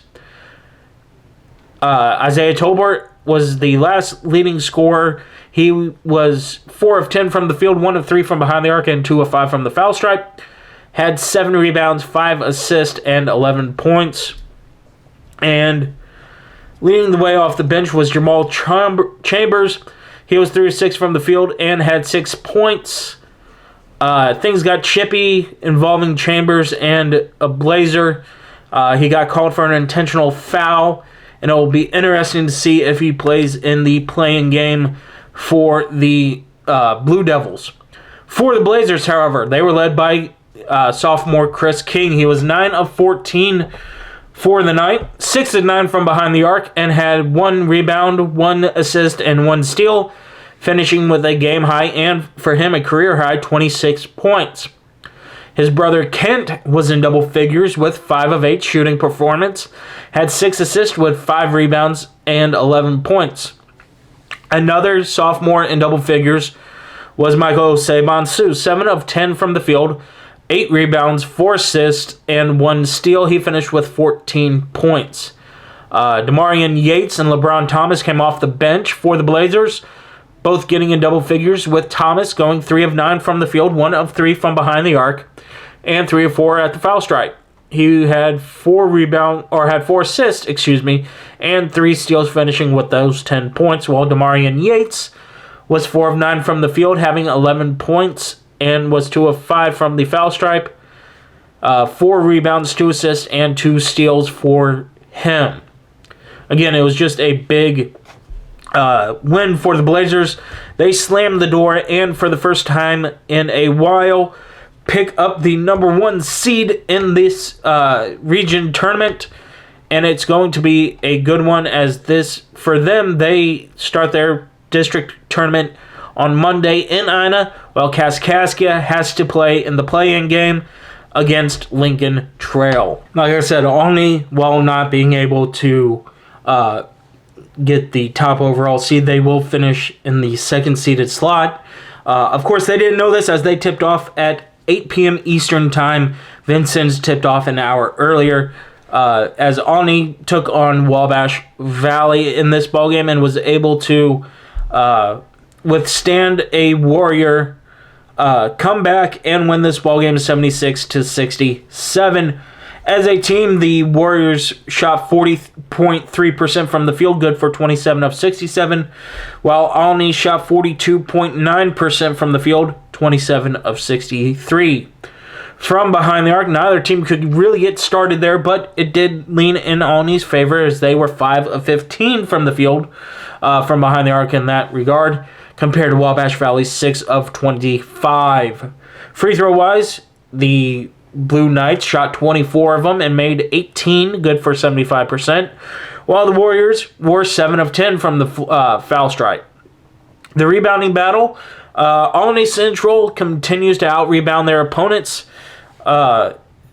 [SPEAKER 1] Isaiah Tolbert was the last leading scorer. He was 4 of 10 from the field, 1 of 3 from behind the arc, and 2 of 5 from the foul stripe. Had 7 rebounds, 5 assists, and 11 points. And leading the way off the bench was Jamal Chambers. He was 3 of 6 from the field and had 6 points. Things got chippy involving Chambers and a Blazer. He got called for an intentional foul, and it will be interesting to see if he plays in the play-in game for the Blue Devils. For the Blazers, however, they were led by sophomore Chris King. He was 9 of 14 for the night, 6 of 9 from behind the arc, and had 1 rebound, 1 assist, and 1 steal, finishing with a game high and, for him, a career high 26 points. His brother Kent was in double figures with 5 of 8 shooting performance, had 6 assists with 5 rebounds and 11 points. Another sophomore in double figures was Michael Sebonsu, 7 of 10 from the field, 8 rebounds, 4 assists, and 1 steal. He finished with 14 points. Demarion Yates and LeBron Thomas came off the bench for the Blazers, both getting in double figures, with Thomas going 3 of 9 from the field, 1 of 3 from behind the arc, and 3 of 4 at the foul stripe. He had 4 assists, and 3 steals, finishing with those 10 points, while Demarion Yates was 4 of 9 from the field, having 11 points, and was 2 of 5 from the foul stripe. 4 rebounds, 2 assists, and 2 steals for him. Again, it was just a big win for the Blazers. They slammed the door, and for the first time in a while, pick up the number 1 seed in this region tournament. And it's going to be a good one, as this, for them, they start their district tournament on Monday in Ina, while Kaskaskia has to play in the play-in game against Lincoln Trail. Like I said, Olney, while not being able to get the top overall seed, they will finish in the 2nd seeded slot. Of course, they didn't know this, as they tipped off at 8 p.m. Eastern Time. Vincennes tipped off an hour earlier, as Olney took on Wabash Valley in this ballgame and was able to withstand a Warrior comeback and win this ballgame 76-67. As a team, the Warriors shot 40.3% from the field, good for 27 of 67, while Olney shot 42.9% from the field, 27 of 63. From behind the arc, neither team could really get started there, but it did lean in Olney's favor, as they were 5 of 15 from the field, from behind the arc in that regard, compared to Wabash Valley's 6 of 25. Free throw-wise, the Blue Knights shot 24 of them and made 18, good for 75%, while the Warriors were 7 of 10 from the foul stripe. The rebounding battle, Olney Central continues to out-rebound their opponents,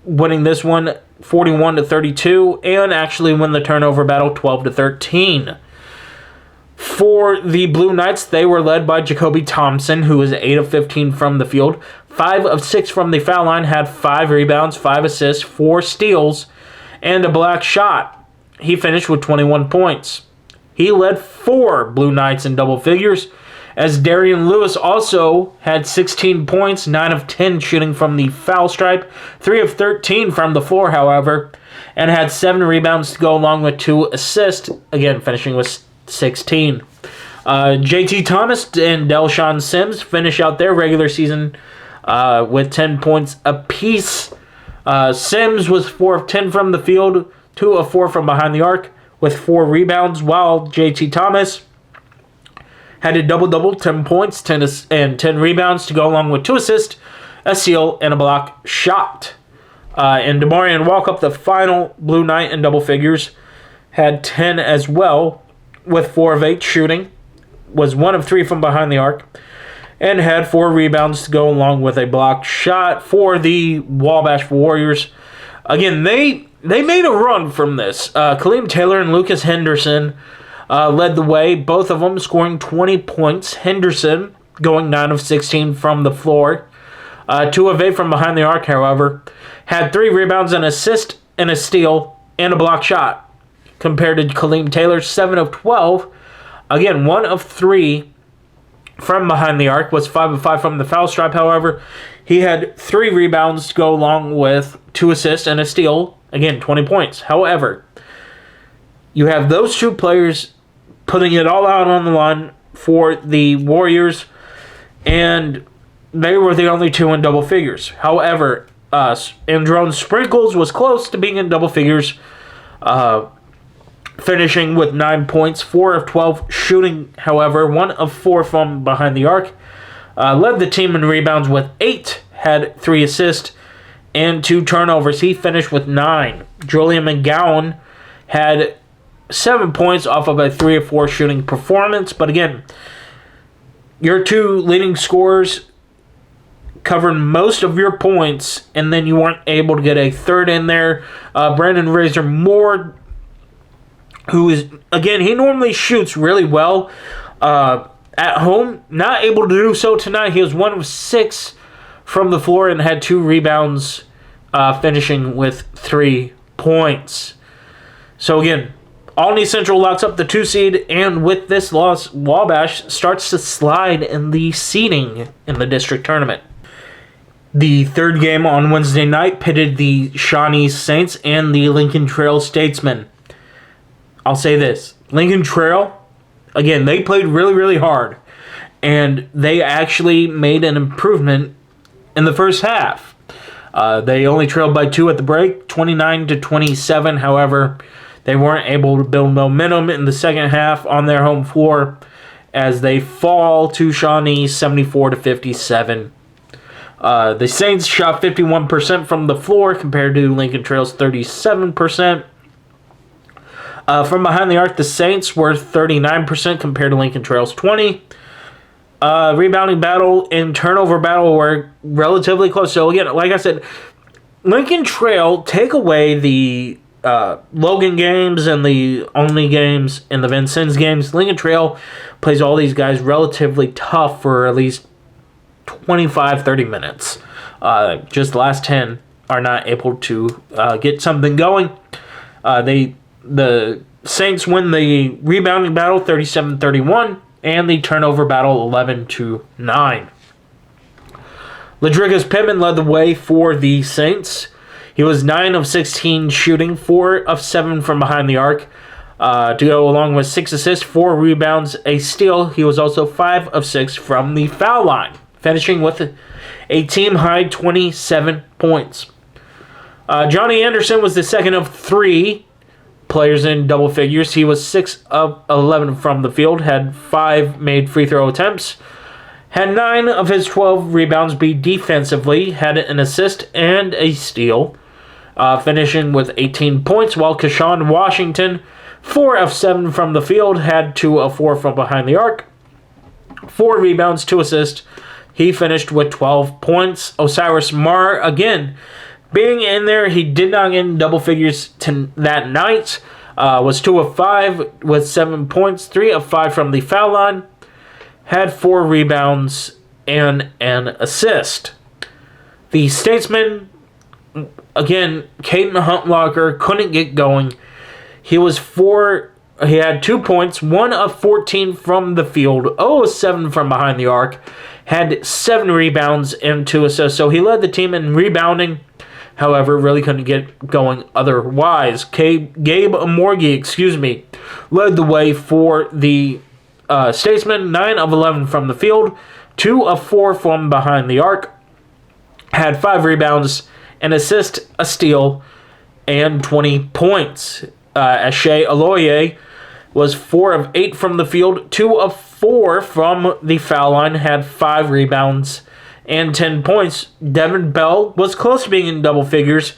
[SPEAKER 1] winning this one 41-32, and actually win the turnover battle 12-13. For the Blue Knights, they were led by Jacoby Thompson, who was 8 of 15 from the field, 5 of 6 from the foul line, had 5 rebounds, 5 assists, 4 steals, and a block shot. He finished with 21 points. He led 4 Blue Knights in double figures, as Darian Lewis also had 16 points, 9 of 10 shooting from the foul stripe, 3 of 13 from the floor, however, and had 7 rebounds to go along with 2 assists, again finishing with 16. JT Thomas and Delshawn Sims finish out their regular season with 10 points apiece. Sims was 4 of 10 from the field, 2 of 4 from behind the arc, with 4 rebounds, while JT Thomas had a double-double, 10 points, 10 rebounds to go along with 2 assists, a steal, and a block shot. And Demarion Walkup, the final Blue Knight in double figures, had 10 as well, with 4 of 8 shooting, was 1 of 3 from behind the arc, and had 4 rebounds to go along with a block shot for the Wabash Warriors. Again, they made a run from this. Kaleem Taylor and Lucas Henderson led the way, both of them scoring 20 points. Henderson going 9 of 16 from the floor. 2 of 8 from behind the arc, however. Had 3 rebounds, an assist, and a steal, and a block shot. Compared to Kaleem Taylor's 7 of 12. Again, 1 of 3 from behind the arc, was 5 of 5 from the foul stripe. However, he had 3 rebounds to go along with 2 assists and a steal. Again, 20 points. However, you have those 2 players putting it all out on the line for the Warriors, and they were the only 2 in double figures. However, Andron Sprinkles was close to being in double figures, finishing with 9 points, 4 of 12 shooting, however, 1 of 4 from behind the arc. Led the team in rebounds with 8, had 3 assists and 2 turnovers. He finished with 9. Julian McGowan had 7 points off of a 3 of 4 shooting performance. But again, your 2 leading scorers covered most of your points, and then you weren't able to get a third in there. Brandon Razor Moore, who is, again, he normally shoots really well at home. Not able to do so tonight. He was 1 of 6 from the floor and had 2 rebounds, finishing with 3 points. So again, Olney Central locks up the 2 seed, and with this loss, Wabash starts to slide in the seeding in the district tournament. The third game on Wednesday night pitted the Shawnee Saints and the Lincoln Trail Statesmen. I'll say this. Lincoln Trail, again, they played really, really hard, and they actually made an improvement in the first half. They only trailed by 2 at the break, 29-27. However, they weren't able to build momentum in the second half on their home floor as they fall to Shawnee 74-57. The Saints shot 51% from the floor compared to Lincoln Trail's 37%. From behind the arc, the Saints were 39% compared to Lincoln Trail's 20%. Rebounding battle and turnover battle were relatively close. So again, like I said, Lincoln Trail, take away the Logan games and the Olney games and the Vincennes games. Lincoln Trail plays all these guys relatively tough for at least 25-30 minutes. Just the last 10 are not able to get something going. The Saints win the rebounding battle 37-31 and the turnover battle 11-9. Ladrigas Pittman led the way for the Saints. He was 9 of 16 shooting, 4 of 7 from behind the arc, to go along with 6 assists, 4 rebounds, a steal. He was also 5 of 6 from the foul line, finishing with a team-high 27 points. Johnny Anderson was the second of 3 players in double figures. He was 6 of 11 from the field, had 5 made free throw attempts, had 9 of his 12 rebounds be defensively, had an assist and a steal, finishing with 18 points, while Keshawn Washington, 4 of 7 from the field, had 2 of 4 from behind the arc, 4 rebounds, 2 assists. He finished with 12 points. Osiris Marr, again, being in there, he did not get in double figures that night. Was 2 of 5 with 7 points, 3 of 5 from the foul line. Had 4 rebounds and an assist. The Statesman, again, Caden Huntlocker couldn't get going. He had 2 points, 1 of 14 from the field, 0 of 7 from behind the arc. Had 7 rebounds and 2 assists. So he led the team in rebounding. However, really couldn't get going otherwise. Gabe Morgie, led the way for the Statesman. 9 of 11 from the field, 2 of 4 from behind the arc. Had 5 rebounds, an assist, a steal, and 20 points. Ashay Aloye was 4 of 8 from the field, 2 of 4 from the foul line, had 5 rebounds and 10 points. Devin Bell was close to being in double figures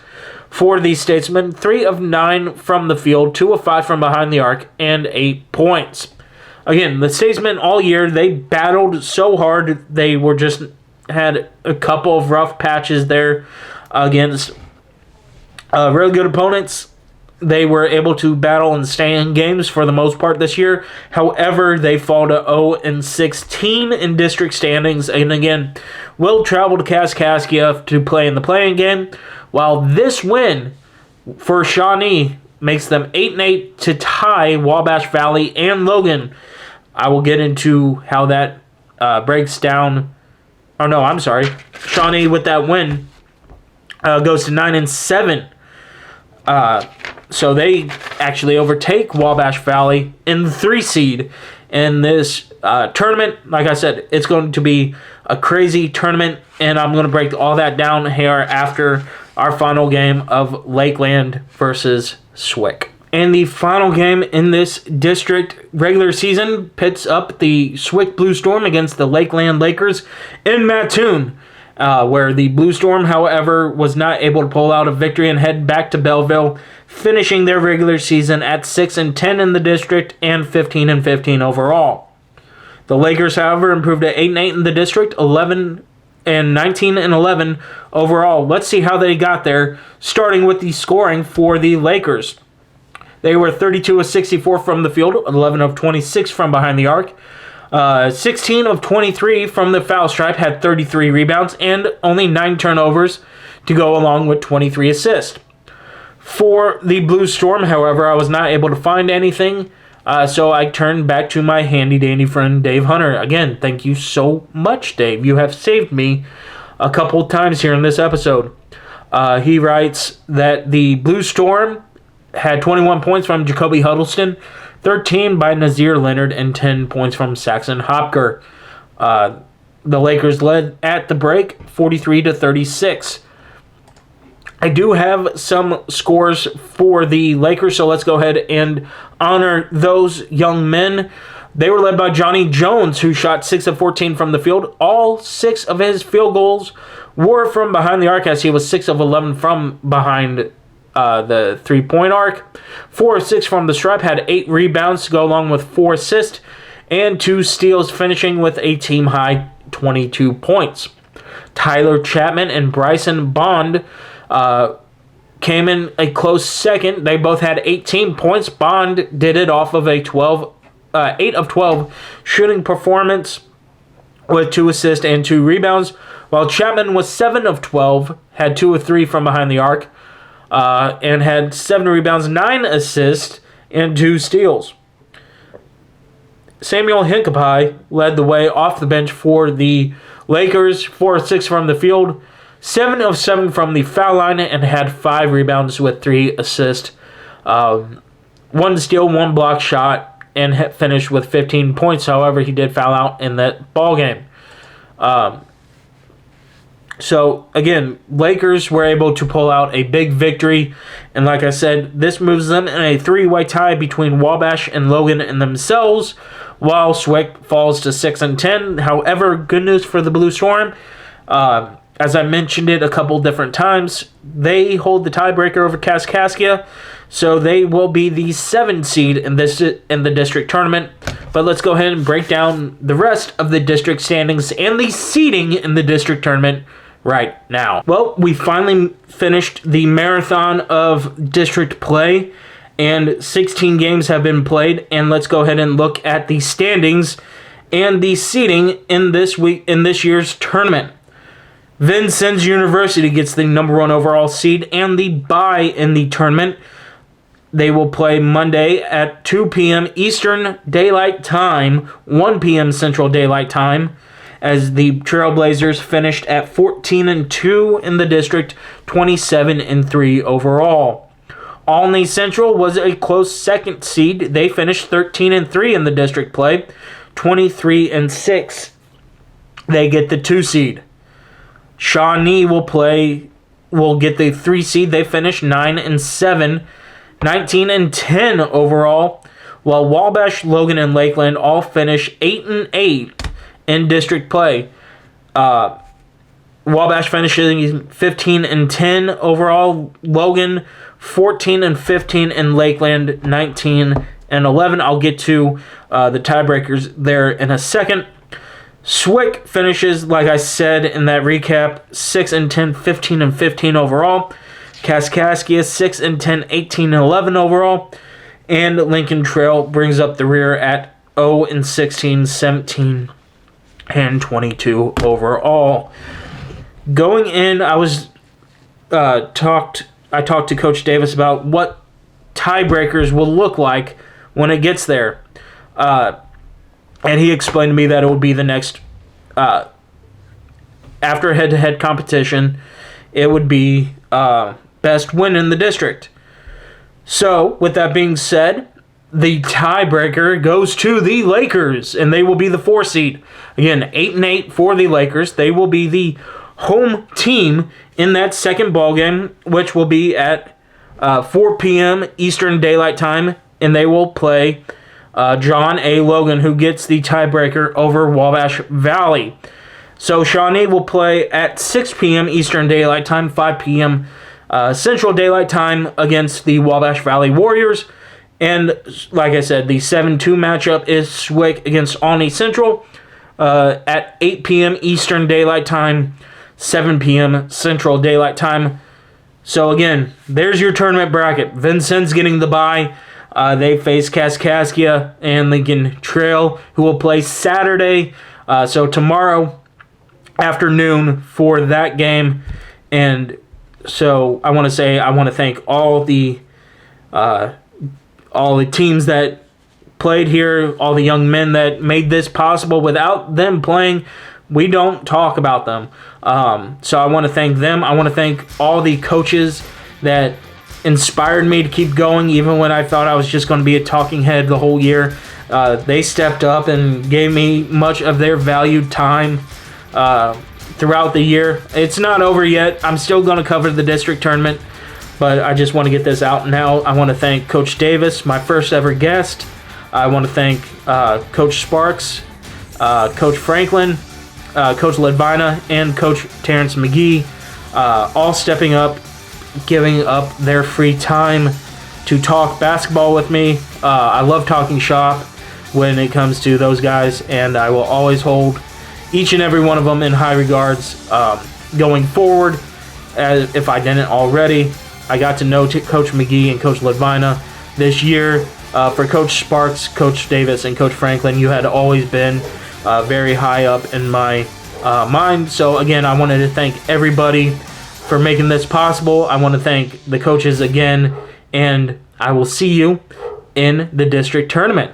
[SPEAKER 1] for the Statesmen, 3 of 9 from the field, 2 of 5 from behind the arc, and 8 points. Again, the Statesmen all year, they battled so hard. They were just had a couple of rough patches there against really good opponents. They were able to battle and stay in games for the most part this year. However, they fall to 0-16 in district standings, and again, will travel to Kaskaskia to play in the playing game, while this win for Shawnee makes them 8-8 to tie Wabash Valley and Logan. I will get into how that breaks down. Oh no, I'm sorry. Shawnee with that win goes to 9-7. So they actually overtake Wabash Valley in the 3 seed in this tournament. Like I said, it's going to be a crazy tournament, and I'm going to break all that down here after our final game of Lakeland versus SWIC. And the final game in this district regular season pits up the SWIC Blue Storm against the Lakeland Lakers in Mattoon, where the Blue Storm, however, was not able to pull out a victory and head back to Belleville, finishing their regular season at 6-10 in the district and 15-15 overall. The Lakers, however, improved to 8-8 in the district, 19-11 overall. Let's see how they got there, starting with the scoring for the Lakers. They were 32 of 64 from the field, 11 of 26 from behind the arc, 16 of 23 from the foul stripe, had 33 rebounds, and only 9 turnovers to go along with 23 assists. For the Blue Storm, however, I was not able to find anything, so I turned back to my handy-dandy friend, Dave Hunter. Again, thank you so much, Dave. You have saved me a couple times here in this episode. He writes that the Blue Storm had 21 points from Jacoby Huddleston, 13 by Nazir Leonard, and 10 points from Saxon Hopker. The Lakers led at the break, 43-36. I do have some scores for the Lakers, so let's go ahead and honor those young men. They were led by Johnny Jones, who shot 6 of 14 from the field. All 6 of his field goals were from behind the arc, as he was 6 of 11 from behind the 3-point arc. 4 of 6 from the stripe, had 8 rebounds to go along with 4 assists and 2 steals, finishing with a team-high 22 points. Tyler Chapman and Bryson Bond came in a close second. They both had 18 points. Bond did it off of a 8 of 12 shooting performance with 2 assists and 2 rebounds, while Chapman was 7 of 12, had 2 of 3 from behind the arc, and had 7 rebounds, 9 assists, and 2 steals. Samuel Hincapie led the way off the bench for the Lakers, 4 of 6 from the field, 7 of 7 from the foul line, and had 5 rebounds with 3 assists, 1 steal, 1 block shot, and finished with 15 points. However, he did foul out in that ball game. So, again, Lakers were able to pull out a big victory. And like I said, this moves them in a 3-way tie between Wabash and Logan and themselves, while SWIC falls to 6-10. However, good news for the Blue Storm. As I mentioned it a couple different times, they hold the tiebreaker over Kaskaskia, so they will be the 7th seed in the district tournament. But let's go ahead and break down the rest of the district standings and the seeding in the district tournament right now. Well, we finally finished the marathon of district play, and 16 games have been played. And let's go ahead and look at the standings and the seeding in this year's tournament. Vincennes University gets the number 1 overall seed and the bye in the tournament. They will play Monday at 2 p.m. Eastern Daylight Time, 1 p.m. Central Daylight Time, as the Trailblazers finished at 14-2 in the district, 27-3 overall. Olney Central was a close 2nd seed. They finished 13-3 in the district play, 23-6. They get the 2 seed. Shawnee will get the 3 seed. They finish 9-7, 19-10 overall, while Wabash, Logan, and Lakeland all finish 8-8 in district play. Wabash finishing 15-10 overall, Logan 14-15, and Lakeland 19-11. I'll get to the tiebreakers there in a second. SWIC finishes, like I said in that recap, 6-10, 15-15 overall. Kaskaskia 6-10, 18-11 overall. And Lincoln Trail brings up the rear at 0-16, 17 and 22 overall. Going in, I talked to Coach Davis about what tiebreakers will look like when it gets there. And he explained to me that it would be the next after head-to-head competition, it would be best win in the district. So, with that being said, the tiebreaker goes to the Lakers, and they will be the 4 seed. Again, 8-8 for the Lakers. They will be the home team in that second ball game, which will be at 4 p.m. Eastern Daylight Time, and they will play John A. Logan, who gets the tiebreaker over Wabash Valley. So Shawnee will play at 6 p.m. Eastern Daylight Time, 5 p.m. Central Daylight Time against the Wabash Valley Warriors. And like I said, the 7-2 matchup is SWIC against Olney Central at 8 p.m. Eastern Daylight Time, 7 p.m. Central Daylight Time. So again, there's your tournament bracket. Vincennes getting the bye. They face Kaskaskia and Lincoln Trail, who will play Saturday. So tomorrow afternoon for that game. And so I want to thank all the teams that played here, all the young men that made this possible. Without them playing, we don't talk about them. So I want to thank them. I want to thank all the coaches that inspired me to keep going, even when I thought I was just going to be a talking head the whole year. They stepped up and gave me much of their valued time throughout the year. It's not over yet. I'm still going to cover the district tournament, but I just want to get this out now. I want to thank Coach Davis, my first ever guest. I want to thank Coach Sparks, Coach Franklin, Coach Ledvina, and Coach Terrence McGee, all stepping up, giving up their free time to talk basketball with me. I love talking shop when it comes to those guys, and I will always hold each and every one of them in high regards going forward. As if I didn't already, I got to know Coach McGee and Coach Ledvina this year. For Coach Sparks, Coach Davis, and Coach Franklin, you had always been very high up in my mind. So again, I wanted to thank everybody for making this possible. I want to thank the coaches again, and I will see you in the district tournament.